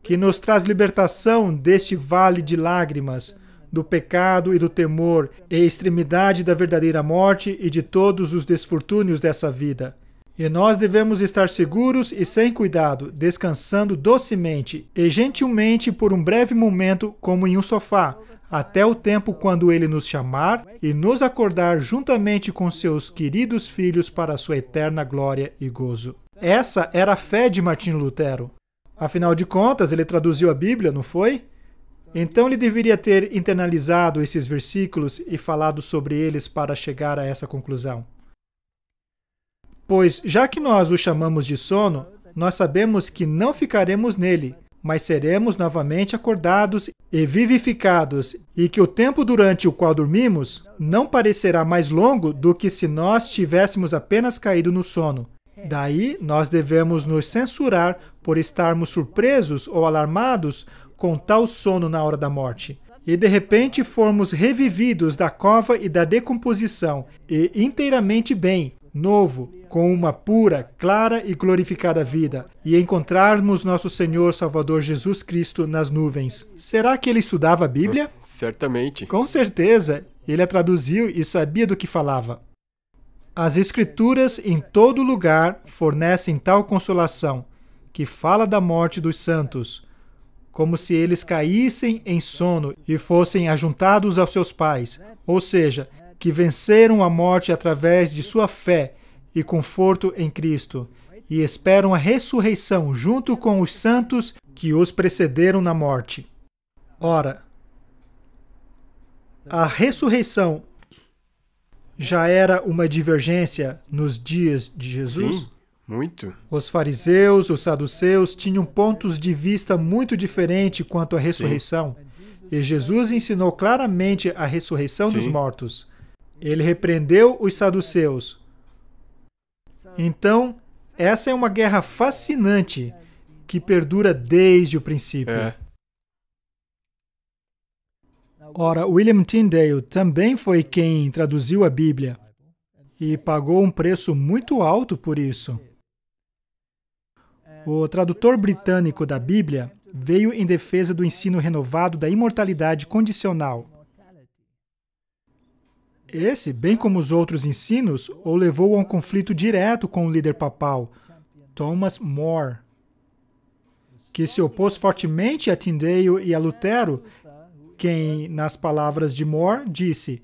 Que nos traz libertação deste vale de lágrimas, do pecado e do temor, e extremidade da verdadeira morte e de todos os desfortúnios dessa vida. E nós devemos estar seguros e sem cuidado, descansando docemente e gentilmente por um breve momento, como em um sofá, até o tempo quando Ele nos chamar e nos acordar juntamente com seus queridos filhos para a sua eterna glória e gozo. Essa era a fé de Martinho Lutero. Afinal de contas, ele traduziu a Bíblia, não foi? Então ele deveria ter internalizado esses versículos e falado sobre eles para chegar a essa conclusão. Pois, já que nós o chamamos de sono, nós sabemos que não ficaremos nele, mas seremos novamente acordados e vivificados, e que o tempo durante o qual dormimos não parecerá mais longo do que se nós tivéssemos apenas caído no sono. Daí, nós devemos nos censurar por estarmos surpresos ou alarmados com tal sono na hora da morte, e de repente formos revividos da cova e da decomposição, e inteiramente bem, novo, com uma pura, clara e glorificada vida, e encontrarmos nosso Senhor Salvador Jesus Cristo nas nuvens. Será que ele estudava a Bíblia? Certamente. Com certeza, ele a traduziu e sabia do que falava. As Escrituras em todo lugar fornecem tal consolação, que fala da morte dos santos, como se eles caíssem em sono e fossem ajuntados aos seus pais, ou seja, que venceram a morte através de sua fé e conforto em Cristo, e esperam a ressurreição junto com os santos que os precederam na morte. Ora, a ressurreição já era uma divergência nos dias de Jesus? Sim, muito. Os fariseus, os saduceus tinham pontos de vista muito diferentes quanto à ressurreição. E Jesus ensinou claramente a ressurreição dos mortos. Ele repreendeu os saduceus. Então, Essa é uma guerra fascinante que perdura desde o princípio. Ora, William Tyndale também foi quem traduziu a Bíblia e pagou um preço muito alto por isso. O tradutor britânico da Bíblia veio em defesa do ensino renovado da imortalidade condicional. Esse, bem como os outros ensinos, o levou a um conflito direto com o líder papal, Thomas More, que se opôs fortemente a Tyndale e a Lutero, quem, nas palavras de More, disse: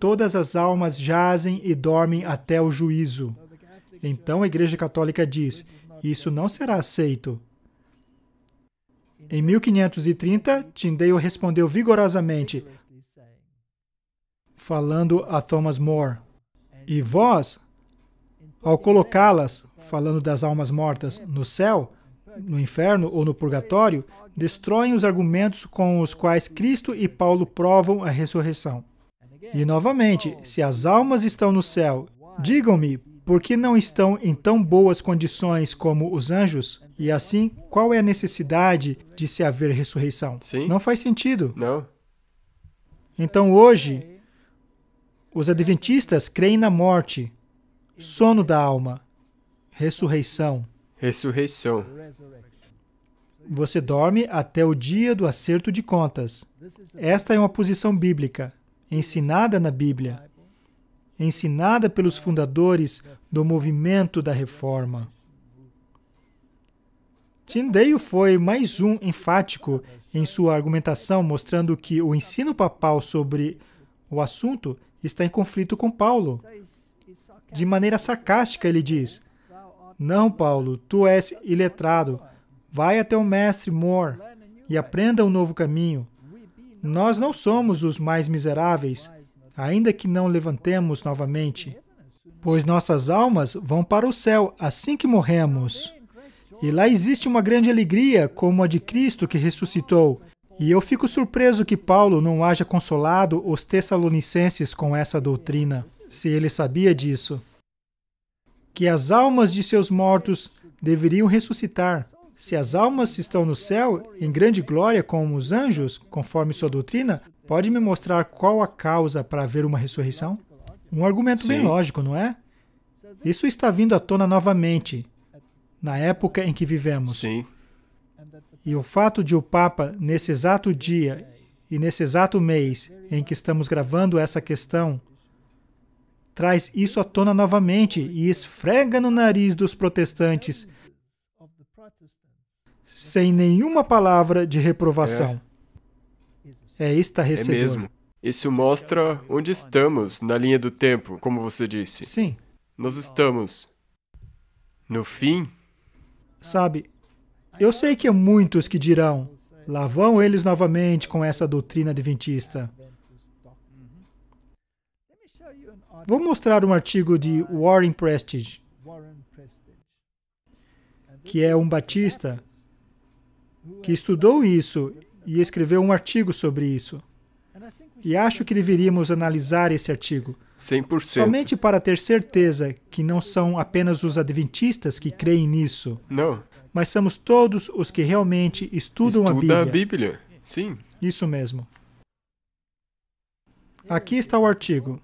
"Todas as almas jazem e dormem até o juízo." Então a Igreja Católica diz: isso não será aceito. Em 1530, Tyndale respondeu vigorosamente, falando a Thomas More: "E vós, ao colocá-las, falando das almas mortas, no céu, no inferno ou no purgatório, destroem os argumentos com os quais Cristo e Paulo provam a ressurreição. E, novamente, se as almas estão no céu, digam-me, por que não estão em tão boas condições como os anjos? E assim, qual é a necessidade de se haver ressurreição?" Sim. Não faz sentido. Não. Então, hoje, os adventistas creem na morte, sono da alma, ressurreição. Ressurreição. Você dorme até o dia do acerto de contas. Esta é uma posição bíblica, ensinada na Bíblia, ensinada pelos fundadores do movimento da Reforma. Tyndale foi mais um enfático em sua argumentação, mostrando que o ensino papal sobre o assunto está em conflito com Paulo. De maneira sarcástica, ele diz: "Não, Paulo, tu és iletrado. Vai até o mestre More e aprenda um novo caminho. Nós não somos os mais miseráveis, ainda que não levantemos novamente, pois nossas almas vão para o céu assim que morremos. E lá existe uma grande alegria, como a de Cristo que ressuscitou. E eu fico surpreso que Paulo não haja consolado os tessalonicenses com essa doutrina, se ele sabia disso. Que as almas de seus mortos deveriam ressuscitar. Se as almas estão no céu, em grande glória como os anjos, conforme sua doutrina, pode me mostrar qual a causa para haver uma ressurreição?" Um argumento bem lógico, não é? Isso está vindo à tona novamente, na época em que vivemos. Sim. E o fato de o Papa, nesse exato dia e nesse exato mês em que estamos gravando essa questão, traz isso à tona novamente e esfrega no nariz dos protestantes sem nenhuma palavra de reprovação. É estarrecedor. É mesmo. Isso mostra onde estamos na linha do tempo, como você disse. Sim. Nós estamos no fim. Sabe, eu sei que há muitos que dirão: lá vão eles novamente com essa doutrina adventista. Vou mostrar um artigo de Warren Prestige, que é um batista que estudou isso e escreveu um artigo sobre isso. E acho que deveríamos analisar esse artigo. 100%. Somente para ter certeza que não são apenas os adventistas que creem nisso. Não. Mas somos todos os que realmente estudam a Bíblia. Estuda a Bíblia. Sim. Isso mesmo. Aqui está o artigo.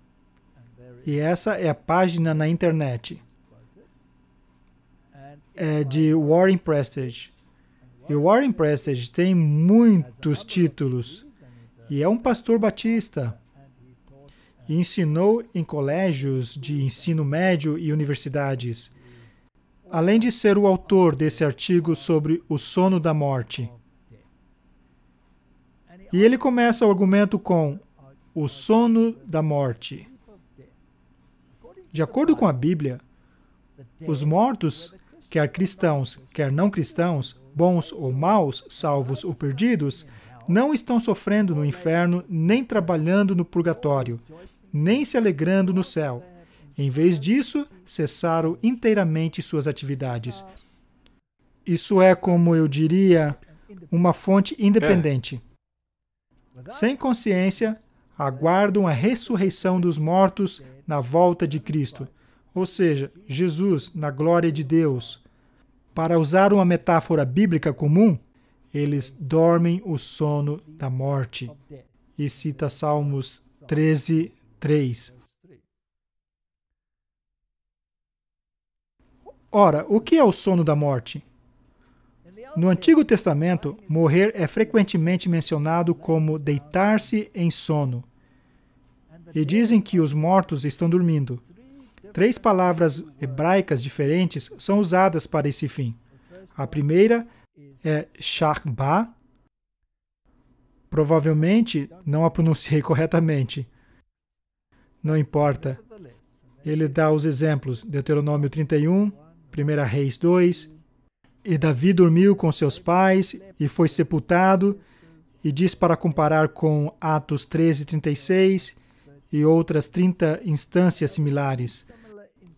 E essa é a página na internet. É de Warren Prestige. E o Warren Prestige tem muitos títulos. E é um pastor batista. E ensinou em colégios de ensino médio e universidades. Além de ser o autor desse artigo sobre o sono da morte. E ele começa o argumento com o sono da morte. De acordo com a Bíblia, os mortos, quer cristãos, quer não cristãos, bons ou maus, salvos ou perdidos, não estão sofrendo no inferno, nem trabalhando no purgatório, nem se alegrando no céu. Em vez disso, cessaram inteiramente suas atividades. Isso é, como eu diria, uma fonte independente. Sem consciência, aguardam a ressurreição dos mortos na volta de Cristo. ou seja, Jesus na glória de Deus. Para usar uma metáfora bíblica comum, eles dormem o sono da morte. E cita Salmos 13, 3. Ora, o que é o sono da morte? No Antigo Testamento, morrer é frequentemente mencionado como deitar-se em sono. E dizem que os mortos estão dormindo. 3 palavras hebraicas diferentes são usadas para esse fim. A primeira é shachba. Provavelmente não a pronunciei corretamente. Não importa. Ele dá os exemplos. Deuteronômio 31, 1 Reis 2. E Davi dormiu com seus pais e foi sepultado. E diz para comparar com Atos 13, 36 e outras 30 instâncias similares.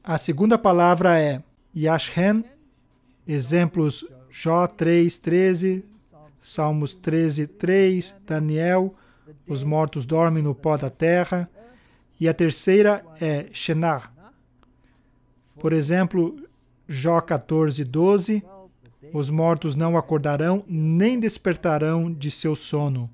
A segunda palavra é Yashen, exemplos Jó 3, 13, Salmos 13, 3, Daniel, os mortos dormem no pó da terra. E a terceira é Shenar. Por exemplo, Jó 14, 12, os mortos não acordarão nem despertarão de seu sono.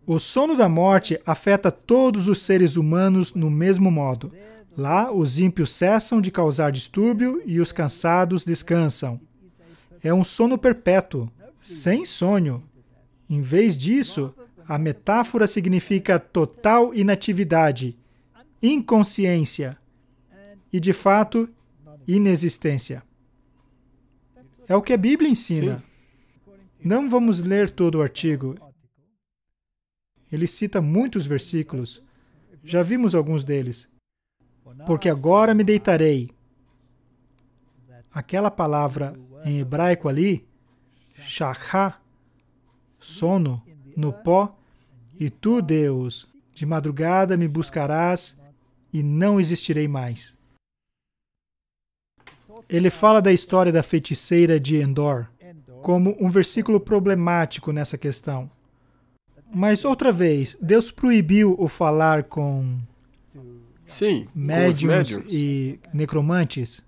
O sono da morte afeta todos os seres humanos no mesmo modo. Lá, os ímpios cessam de causar distúrbio e os cansados descansam. É um sono perpétuo, sem sonho. Em vez disso, a metáfora significa total inatividade, inconsciência e, de fato, inexistência. É o que a Bíblia ensina. Sim. Não vamos ler todo o artigo. Ele cita muitos versículos. Já vimos alguns deles. Porque agora me deitarei. Aquela palavra em hebraico ali, shachá, sono, no pó, e tu, Deus, de madrugada me buscarás e não existirei mais. Ele fala da história da feiticeira de Endor como um versículo problemático nessa questão. Mas, outra vez, Deus proibiu o falar com médiuns e necromantes.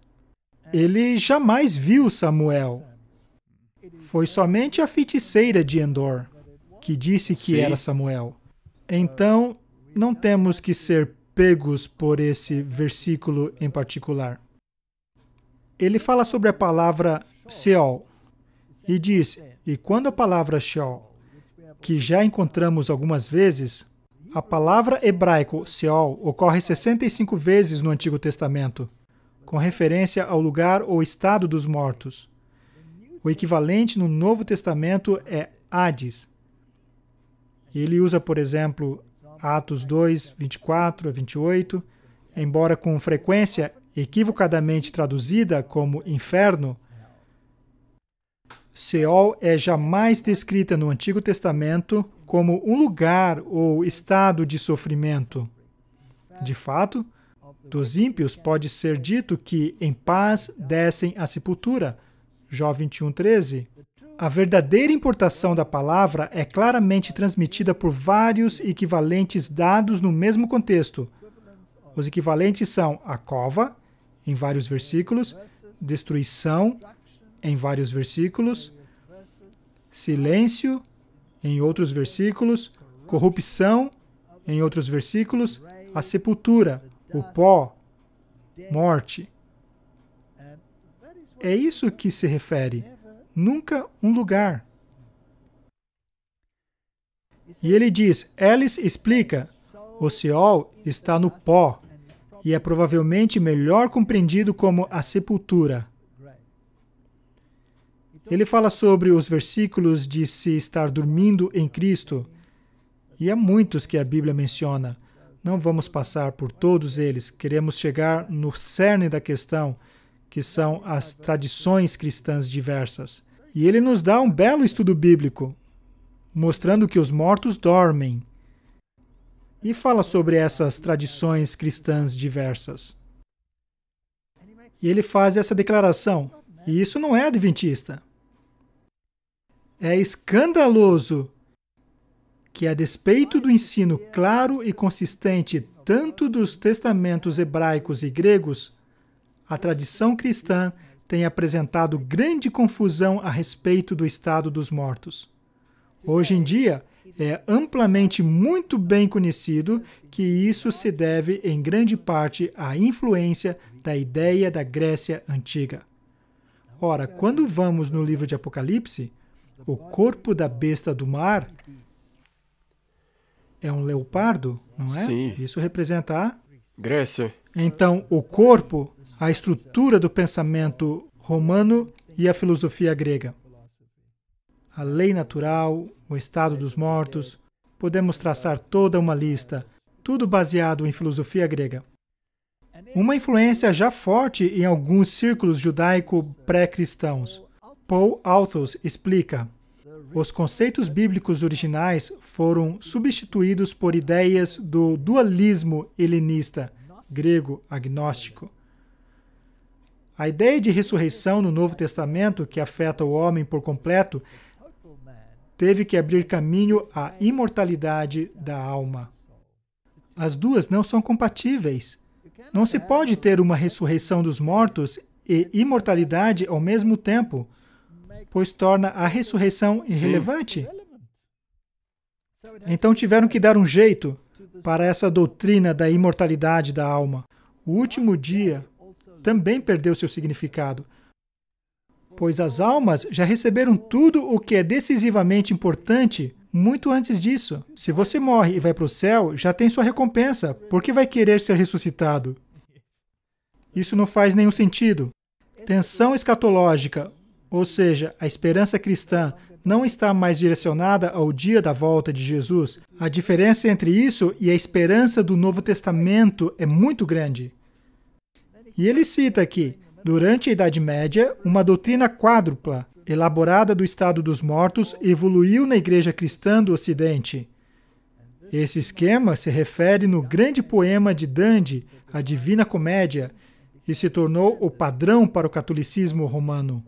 Ele jamais viu Samuel. Foi somente a feiticeira de Endor que disse que era Samuel. Então, não temos que ser pegos por esse versículo em particular. Ele fala sobre a palavra Sheol e diz, e quando a palavra Sheol, que já encontramos algumas vezes, a palavra hebraico Sheol ocorre 65 vezes no Antigo Testamento, com referência ao lugar ou estado dos mortos. O equivalente no Novo Testamento é Hades. Ele usa, por exemplo, Atos 2, 24 a 28, embora com frequência equivocadamente traduzida como inferno. Sheol é jamais descrita no Antigo Testamento como um lugar ou estado de sofrimento. De fato, dos ímpios pode ser dito que em paz descem à sepultura. Jó 21, 13. A verdadeira importação da palavra é claramente transmitida por vários equivalentes dados no mesmo contexto. Os equivalentes são a cova, em vários versículos, destruição, em vários versículos, silêncio, em outros versículos, corrupção, em outros versículos, a sepultura, o pó, morte. É isso que se refere, nunca um lugar. E ele diz, Ellis explica, o Sheol está no pó, e é provavelmente melhor compreendido como a sepultura. Ele fala sobre os versículos de se estar dormindo em Cristo, e há muitos que a Bíblia menciona. Não vamos passar por todos eles, queremos chegar no cerne da questão, que são as tradições cristãs diversas. E ele nos dá um belo estudo bíblico, mostrando que os mortos dormem. E fala sobre essas tradições cristãs diversas. E ele faz essa declaração, e isso não é adventista. É escandaloso que, a despeito do ensino claro e consistente tanto dos testamentos hebraicos e gregos, a tradição cristã tem apresentado grande confusão a respeito do estado dos mortos. Hoje em dia, é amplamente muito bem conhecido que isso se deve em grande parte à influência da ideia da Grécia Antiga. Ora, quando vamos no livro de Apocalipse, o corpo da besta do mar é um leopardo, não é? Sim. Isso representa a Grécia. Então, o corpo, a estrutura do pensamento romano e a filosofia grega. A lei natural, o estado dos mortos, podemos traçar toda uma lista, tudo baseado em filosofia grega. Uma influência já forte em alguns círculos judaico pré-cristãos. Paul Althaus explica: os conceitos bíblicos originais foram substituídos por ideias do dualismo helenista, grego agnóstico. A ideia de ressurreição no Novo Testamento, que afeta o homem por completo, teve que abrir caminho à imortalidade da alma. As duas não são compatíveis. Não se pode ter uma ressurreição dos mortos e imortalidade ao mesmo tempo, pois torna a ressurreição irrelevante. Então tiveram que dar um jeito para essa doutrina da imortalidade da alma. O último dia também perdeu seu significado, pois as almas já receberam tudo o que é decisivamente importante muito antes disso. Se você morre e vai para o céu, já tem sua recompensa. Por que vai querer ser ressuscitado? Isso não faz nenhum sentido. Tensão escatológica, ou seja, a esperança cristã, não está mais direcionada ao dia da volta de Jesus. A diferença entre isso e a esperança do Novo Testamento é muito grande. E ele cita aqui: durante a Idade Média, uma doutrina quádrupla, elaborada do estado dos mortos, evoluiu na Igreja Cristã do Ocidente. Esse esquema se refere no grande poema de Dante, A Divina Comédia, e se tornou o padrão para o catolicismo romano.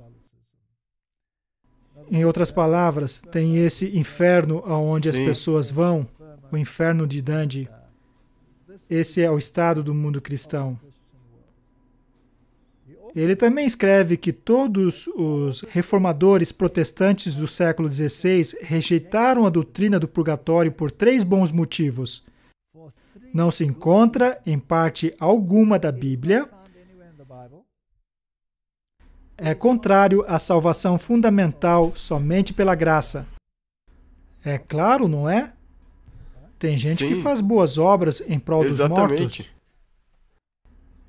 Em outras palavras, tem esse inferno aonde as pessoas vão, o inferno de Dante. Esse é o estado do mundo cristão. Ele também escreve que todos os reformadores protestantes do século XVI rejeitaram a doutrina do purgatório por 3 bons motivos. Não se encontra em parte alguma da Bíblia. É contrário à salvação fundamental somente pela graça. É claro, não é? Tem gente que faz boas obras em prol dos mortos.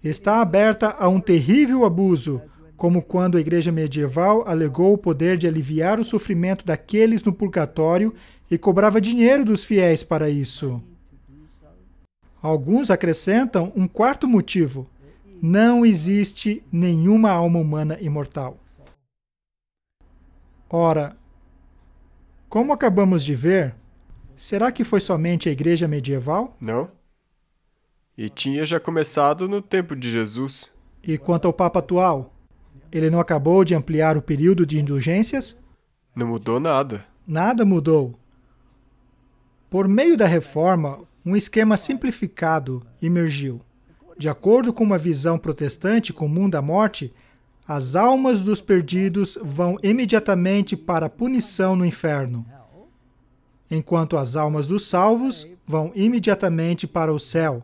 Está aberta a um terrível abuso, como quando a igreja medieval alegou o poder de aliviar o sofrimento daqueles no purgatório e cobrava dinheiro dos fiéis para isso. Alguns acrescentam um 4º motivo: não existe nenhuma alma humana imortal. Ora, como acabamos de ver, será que foi somente a igreja medieval? Não. E tinha já começado no tempo de Jesus. E quanto ao Papa atual? Ele não acabou de ampliar o período de indulgências? Não mudou nada. Nada mudou. Por meio da reforma, um esquema simplificado emergiu. De acordo com uma visão protestante comum da morte, as almas dos perdidos vão imediatamente para a punição no inferno, enquanto as almas dos salvos vão imediatamente para o céu,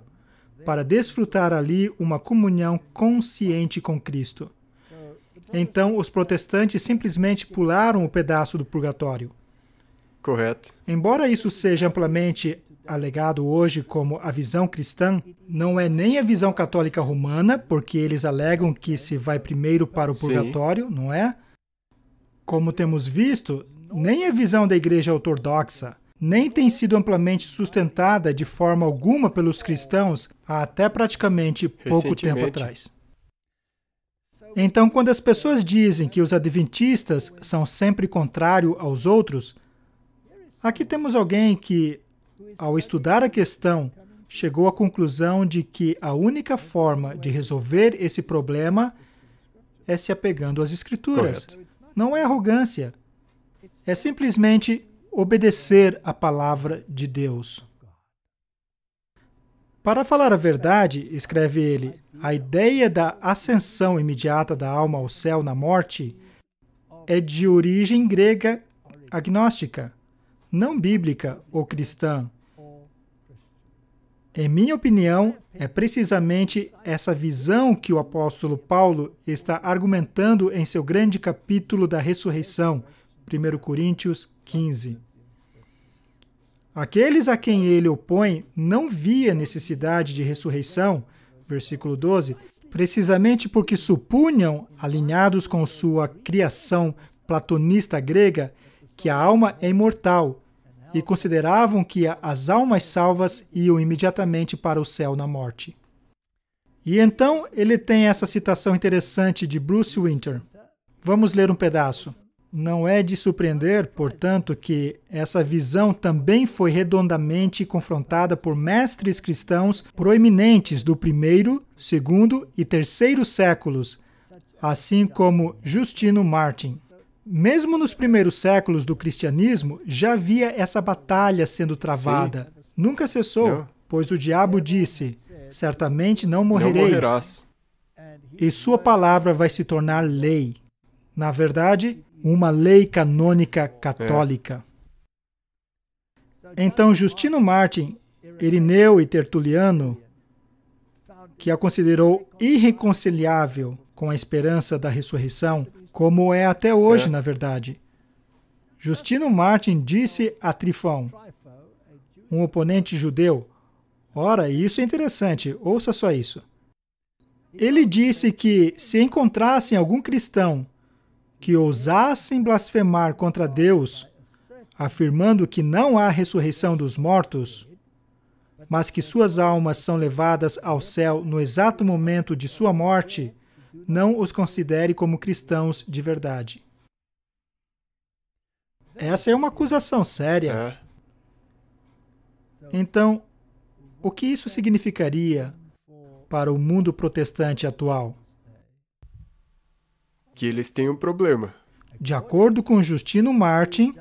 para desfrutar ali uma comunhão consciente com Cristo. Então, os protestantes simplesmente pularam o pedaço do purgatório. Correto. Embora isso seja amplamente alegado hoje como a visão cristã, não é nem a visão católica romana, porque eles alegam que se vai primeiro para o purgatório, não é? Como temos visto, nem a visão da igreja ortodoxa, nem tem sido amplamente sustentada de forma alguma pelos cristãos há até praticamente pouco tempo atrás. Então, quando as pessoas dizem que os adventistas são sempre contrários aos outros, aqui temos alguém que, ao estudar a questão, chegou à conclusão de que a única forma de resolver esse problema é se apegando às Escrituras. Correto. Não é arrogância, é simplesmente obedecer à palavra de Deus. Para falar a verdade, escreve ele, a ideia da ascensão imediata da alma ao céu na morte é de origem grega agnóstica, não bíblica ou cristã. Em minha opinião, é precisamente essa visão que o apóstolo Paulo está argumentando em seu grande capítulo da ressurreição, 1 Coríntios 15. Aqueles a quem ele opõe não via necessidade de ressurreição, versículo 12, precisamente porque supunham, alinhados com sua criação platonista grega, que a alma é imortal, e consideravam que as almas salvas iam imediatamente para o céu na morte. E então ele tem essa citação interessante de Bruce Winter. Vamos ler um pedaço. Não é de surpreender, portanto, que essa visão também foi redondamente confrontada por mestres cristãos proeminentes do primeiro, segundo e terceiro séculos, assim como Justino Martin. Mesmo nos primeiros séculos do cristianismo, já havia essa batalha sendo travada. Sim. Nunca cessou, Não. pois o diabo disse, certamente não morrereis, Não morrerás. e sua palavra vai se tornar lei. Na verdade, uma lei canônica católica. Então, Justino Martin, Irineu e Tertuliano, que a considerou irreconciliável com a esperança da ressurreição, como é até hoje, na verdade. Justino Martin disse a Trifão, um oponente judeu, ora, isso é interessante, ouça só isso. Ele disse que se encontrassem algum cristão que ousassem blasfemar contra Deus, afirmando que não há ressurreição dos mortos, mas que suas almas são levadas ao céu no exato momento de sua morte, não os considere como cristãos de verdade. Essa é uma acusação séria. Então, o que isso significaria para o mundo protestante atual? Que eles têm um problema. De acordo com Justino Martin,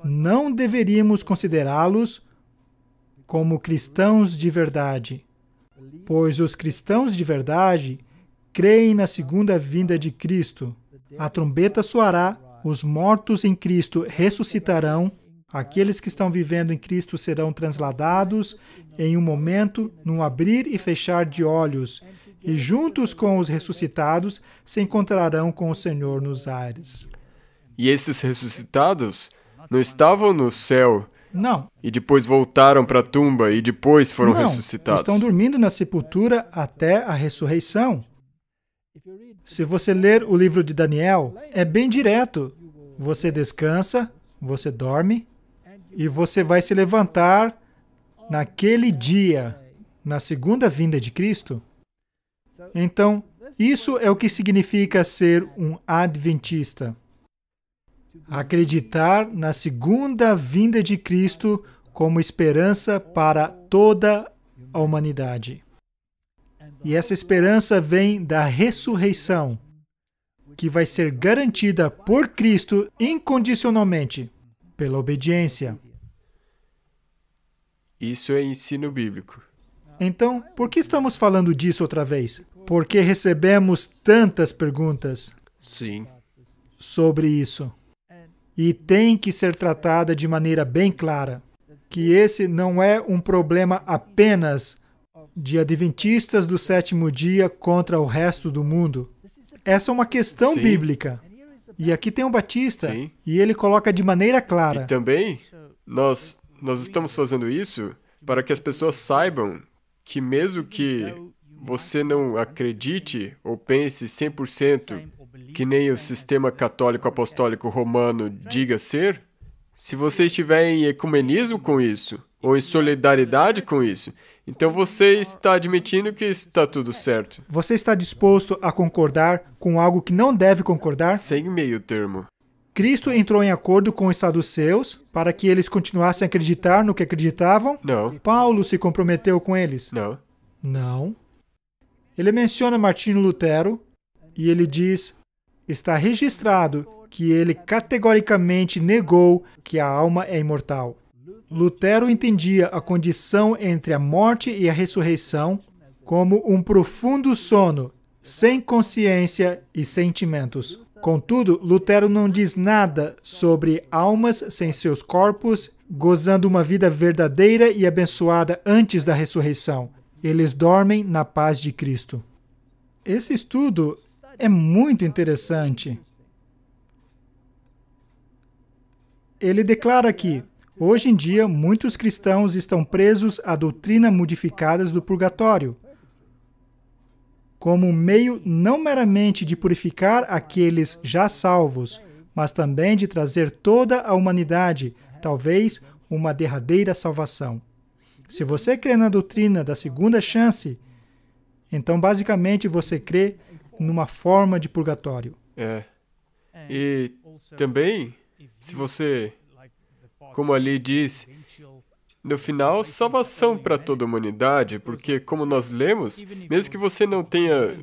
não deveríamos considerá-los como cristãos de verdade, pois os cristãos de verdade creem na segunda vinda de Cristo. A trombeta soará, os mortos em Cristo ressuscitarão, aqueles que estão vivendo em Cristo serão transladados em um momento, num abrir e fechar de olhos, e juntos com os ressuscitados se encontrarão com o Senhor nos ares. E esses ressuscitados não estavam no céu Não. e depois voltaram para a tumba e depois foram Não, ressuscitados. estão dormindo na sepultura até a ressurreição. Se você ler o livro de Daniel, é bem direto. Você descansa, você dorme, e você vai se levantar naquele dia, na segunda vinda de Cristo. Então, isso é o que significa ser um adventista. Acreditar na segunda vinda de Cristo como esperança para toda a humanidade. E essa esperança vem da ressurreição, que vai ser garantida por Cristo incondicionalmente, pela obediência. Isso é ensino bíblico. Então, por que estamos falando disso outra vez? Porque recebemos tantas perguntas Sim. sobre isso. E tem que ser tratada de maneira bem clara, que esse não é um problema apenas de adventistas do sétimo dia contra o resto do mundo. Essa é uma questão Sim. bíblica. E aqui tem um batista, Sim. e ele coloca de maneira clara. E também, nós estamos fazendo isso para que as pessoas saibam que mesmo que você não acredite ou pense 100% que nem o sistema católico apostólico romano diga ser, se você estiver em ecumenismo com isso, ou em solidariedade com isso, então você está admitindo que está tudo certo. Você está disposto a concordar com algo que não deve concordar? Sem meio termo. Cristo entrou em acordo com os saduceus para que eles continuassem a acreditar no que acreditavam? Não, Paulo se comprometeu com eles? não. Não. Ele menciona Martinho Lutero e ele diz, está registrado que ele categoricamente negou que a alma é imortal. Lutero entendia a condição entre a morte e a ressurreição como um profundo sono, sem consciência e sentimentos. Contudo, Lutero não diz nada sobre almas sem seus corpos, gozando uma vida verdadeira e abençoada antes da ressurreição. Eles dormem na paz de Cristo. Esse estudo é muito interessante. Ele declara que, hoje em dia, muitos cristãos estão presos à doutrina modificadas do purgatório, como um meio não meramente de purificar aqueles já salvos, mas também de trazer toda a humanidade, talvez, uma derradeira salvação. Se você crê na doutrina da segunda chance, então, basicamente, você crê numa forma de purgatório. E também, se você, como ali diz, no final, salvação para toda a humanidade, porque, como nós lemos, mesmo que você não tenha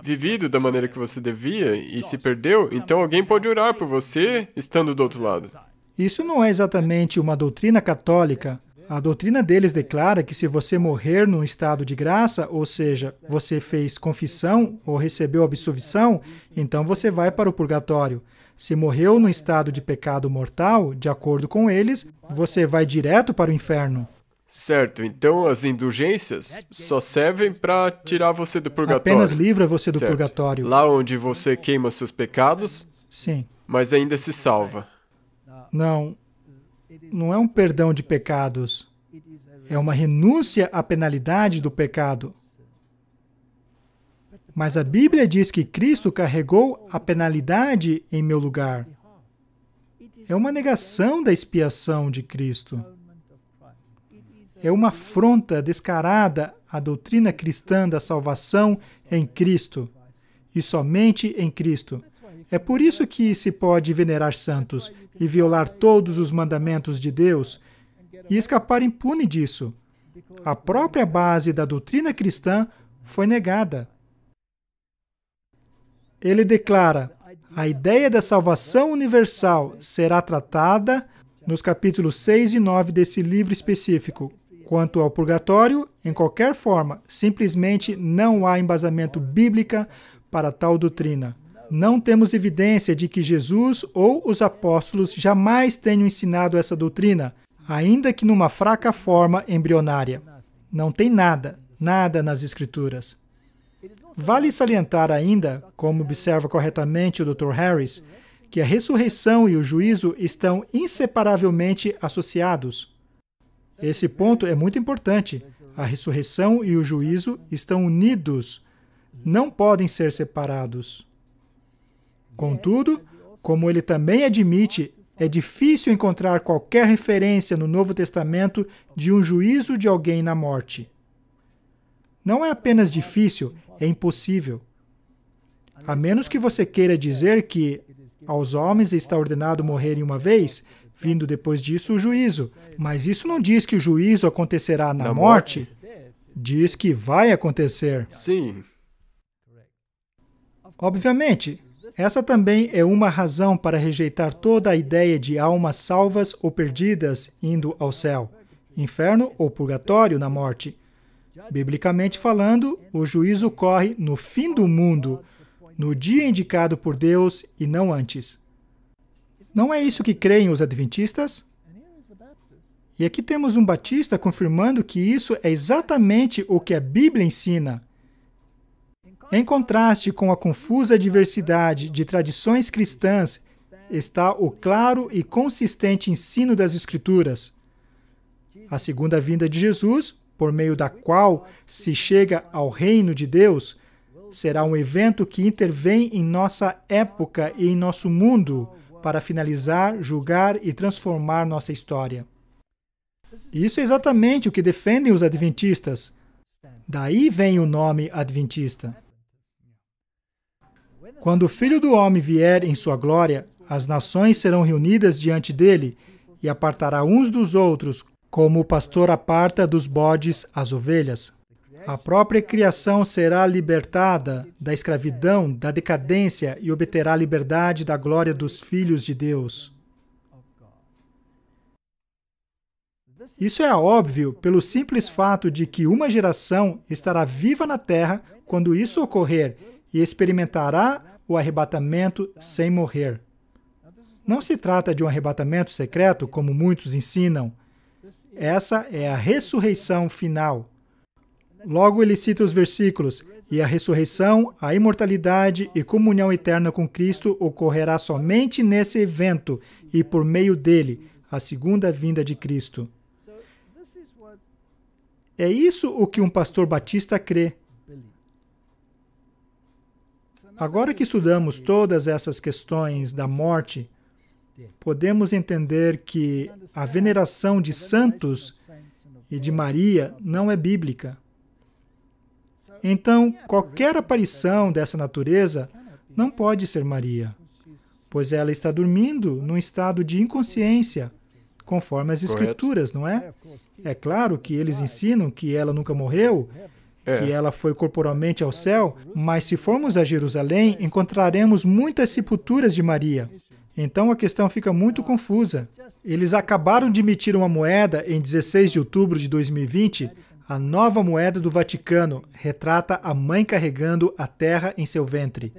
vivido da maneira que você devia e se perdeu, então alguém pode orar por você estando do outro lado. Isso não é exatamente uma doutrina católica. A doutrina deles declara que se você morrer num estado de graça, ou seja, você fez confissão ou recebeu absolvição, então você vai para o purgatório. Se morreu num estado de pecado mortal, de acordo com eles, você vai direto para o inferno. Certo, então as indulgências só servem para tirar você do purgatório. Apenas livra você do Certo. purgatório. Lá onde você queima seus pecados, Sim. mas ainda se salva. Não é um perdão de pecados. É uma renúncia à penalidade do pecado. Mas a Bíblia diz que Cristo carregou a penalidade em meu lugar. É uma negação da expiação de Cristo. É uma afronta descarada à doutrina cristã da salvação em Cristo, e somente em Cristo. É por isso que se pode venerar santos e violar todos os mandamentos de Deus e escapar impune disso. A própria base da doutrina cristã foi negada. Ele declara: a ideia da salvação universal será tratada nos capítulos 6 e 9 desse livro específico. Quanto ao purgatório, em qualquer forma, simplesmente não há embasamento bíblico para tal doutrina. Não temos evidência de que Jesus ou os apóstolos jamais tenham ensinado essa doutrina, ainda que numa fraca forma embrionária. Não tem nada nas Escrituras. Vale salientar ainda, como observa corretamente o Dr. Harris, que a ressurreição e o juízo estão inseparavelmente associados. Esse ponto é muito importante. A ressurreição e o juízo estão unidos, não podem ser separados. Contudo, como ele também admite, é difícil encontrar qualquer referência no Novo Testamento de um juízo de alguém na morte. Não é apenas difícil, é impossível. A menos que você queira dizer que aos homens está ordenado morrerem uma vez, vindo depois disso o juízo. Mas isso não diz que o juízo acontecerá na morte. Diz que vai acontecer. Sim. Obviamente, essa também é uma razão para rejeitar toda a ideia de almas salvas ou perdidas indo ao céu, inferno ou purgatório na morte. Biblicamente falando, o juízo ocorre no fim do mundo, no dia indicado por Deus e não antes. Não é isso que creem os adventistas? E aqui temos um batista confirmando que isso é exatamente o que a Bíblia ensina. Em contraste com a confusa diversidade de tradições cristãs, está o claro e consistente ensino das Escrituras. A segunda vinda de Jesus, por meio da qual se chega ao reino de Deus, será um evento que intervém em nossa época e em nosso mundo para finalizar, julgar e transformar nossa história. Isso é exatamente o que defendem os adventistas. Daí vem o nome adventista. Quando o Filho do Homem vier em sua glória, as nações serão reunidas diante dele e apartará uns dos outros, como o pastor aparta dos bodes as ovelhas. A própria criação será libertada da escravidão, da decadência e obterá a liberdade da glória dos filhos de Deus. Isso é óbvio pelo simples fato de que uma geração estará viva na Terra quando isso ocorrer e experimentará o arrebatamento sem morrer. Não se trata de um arrebatamento secreto, como muitos ensinam. Essa é a ressurreição final. Logo ele cita os versículos: e a ressurreição, a imortalidade e comunhão eterna com Cristo ocorrerá somente nesse evento e por meio dele, a segunda vinda de Cristo. É isso o que um pastor batista crê. Agora que estudamos todas essas questões da morte, podemos entender que a veneração de santos e de Maria não é bíblica. Então, qualquer aparição dessa natureza não pode ser Maria, pois ela está dormindo num estado de inconsciência, conforme as Escrituras, não é? É claro que eles ensinam que ela nunca morreu, que ela foi corporalmente ao céu, mas se formos a Jerusalém, encontraremos muitas sepulturas de Maria. Então a questão fica muito confusa. Eles acabaram de emitir uma moeda em 16 de outubro de 2020. A nova moeda do Vaticano retrata a mãe carregando a terra em seu ventre.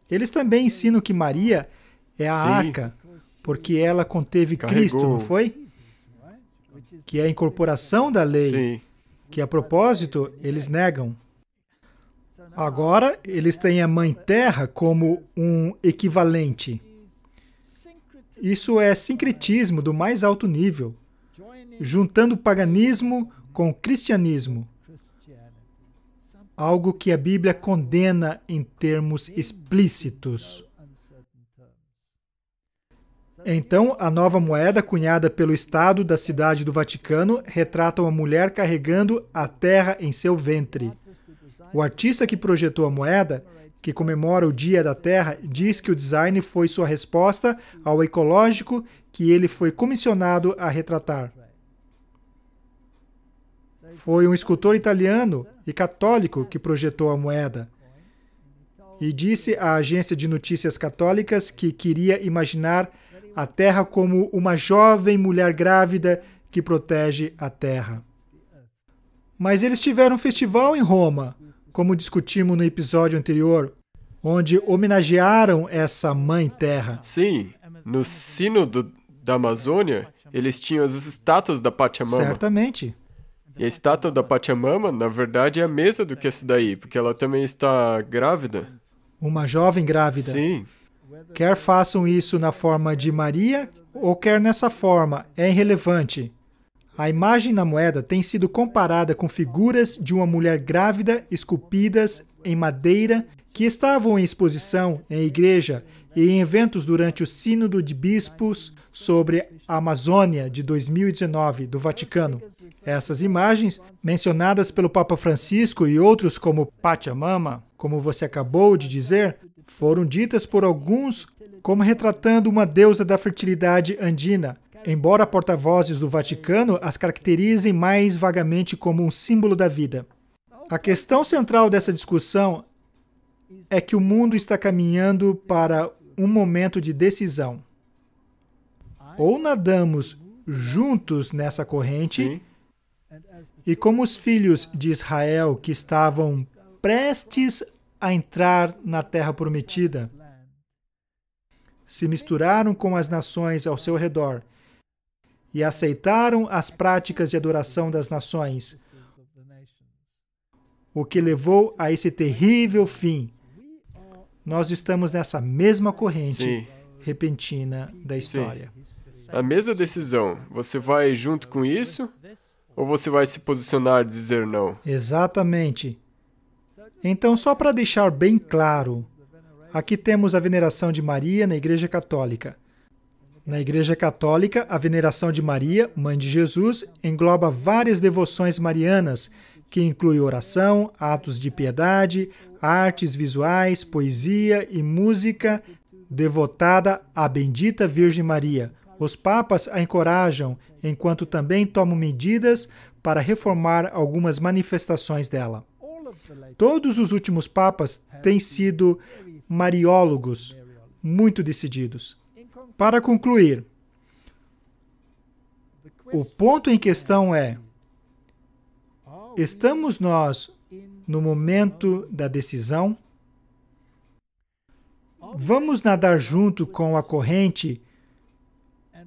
Eles também ensinam que Maria é a arca, porque ela conteve Cristo, não foi? Que é a incorporação da lei. Sim. Que, a propósito, eles negam. Agora, eles têm a Mãe Terra como um equivalente. Isso é sincretismo do mais alto nível, juntando o paganismo com o cristianismo. Algo que a Bíblia condena em termos explícitos. Então, a nova moeda, cunhada pelo Estado da Cidade do Vaticano, retrata uma mulher carregando a terra em seu ventre. O artista que projetou a moeda, que comemora o Dia da Terra, diz que o design foi sua resposta ao ecológico que ele foi comissionado a retratar. Foi um escultor italiano e católico que projetou a moeda. E disse à agência de notícias católicas que queria imaginar a Terra como uma jovem mulher grávida que protege a Terra. Mas eles tiveram um festival em Roma, como discutimos no episódio anterior, onde homenagearam essa Mãe Terra. Sim, no sino da Amazônia, eles tinham as estátuas da Pachamama. Certamente. E a estátua da Pachamama, na verdade, é a mesma do que essa daí, porque ela também está grávida. Uma jovem grávida. Sim. Quer façam isso na forma de Maria, ou quer nessa forma, é irrelevante. A imagem na moeda tem sido comparada com figuras de uma mulher grávida esculpidas em madeira que estavam em exposição em igreja e em eventos durante o Sínodo de Bispos sobre a Amazônia de 2019 do Vaticano. Essas imagens, mencionadas pelo Papa Francisco e outros como Pachamama, como você acabou de dizer, foram ditas por alguns como retratando uma deusa da fertilidade andina, embora porta-vozes do Vaticano as caracterizem mais vagamente como um símbolo da vida. A questão central dessa discussão é que o mundo está caminhando para um momento de decisão. Ou nadamos juntos nessa corrente, Sim. e como os filhos de Israel que estavam prestes a entrar na Terra Prometida, se misturaram com as nações ao seu redor e aceitaram as práticas de adoração das nações, o que levou a esse terrível fim. Nós estamos nessa mesma corrente Sim. repentina da história. A mesma decisão. Você vai junto com isso? Ou você vai se posicionar e dizer não? Exatamente. Então, só para deixar bem claro, aqui temos a veneração de Maria na Igreja Católica. Na Igreja Católica, a veneração de Maria, Mãe de Jesus, engloba várias devoções marianas, que inclui oração, atos de piedade, artes visuais, poesia e música devotada à bendita Virgem Maria. Os papas a encorajam, enquanto também tomam medidas para reformar algumas manifestações dela. Todos os últimos papas têm sido mariólogos, muito decididos. Para concluir, O ponto em questão é: estamos nós no momento da decisão? Vamos nadar junto com a corrente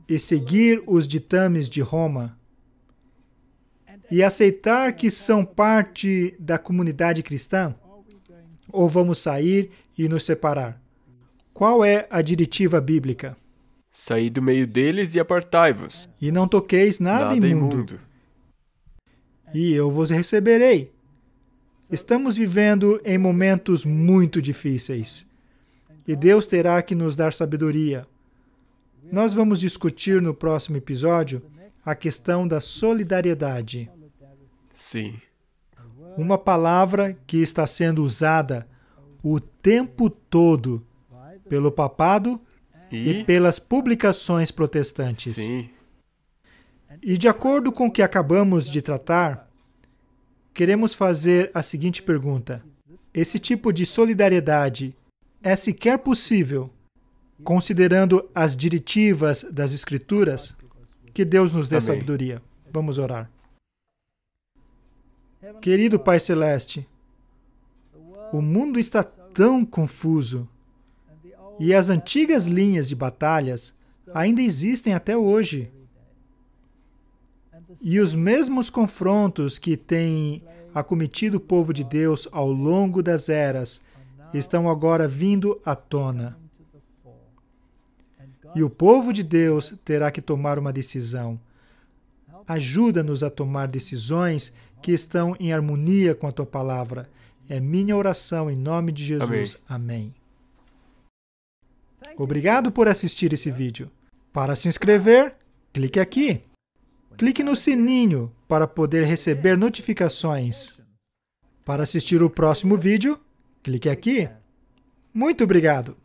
e seguir os ditames de Roma e aceitar que são parte da comunidade cristã? Ou vamos sair e nos separar? Qual é a diretiva bíblica? Saí do meio deles e apartai-vos. E não toqueis nada imundo. E eu vos receberei. Estamos vivendo em momentos muito difíceis. E Deus terá que nos dar sabedoria. Nós vamos discutir no próximo episódio a questão da solidariedade. Sim. Uma palavra que está sendo usada o tempo todo pelo papado e pelas publicações protestantes. Sim. E de acordo com o que acabamos de tratar, queremos fazer a seguinte pergunta: esse tipo de solidariedade é sequer possível, considerando as diretivas das Escrituras? Que Deus nos dê sabedoria. Vamos orar. Querido Pai Celeste, o mundo está tão confuso e as antigas linhas de batalhas ainda existem até hoje. E os mesmos confrontos que têm acometido o povo de Deus ao longo das eras estão agora vindo à tona. E o povo de Deus terá que tomar uma decisão. Ajuda-nos a tomar decisões que estão em harmonia com a Tua Palavra. É minha oração em nome de Jesus. Amém. Obrigado por assistir esse vídeo. Para se inscrever, clique aqui. Clique no sininho para poder receber notificações. Para assistir o próximo vídeo, clique aqui. Muito obrigado!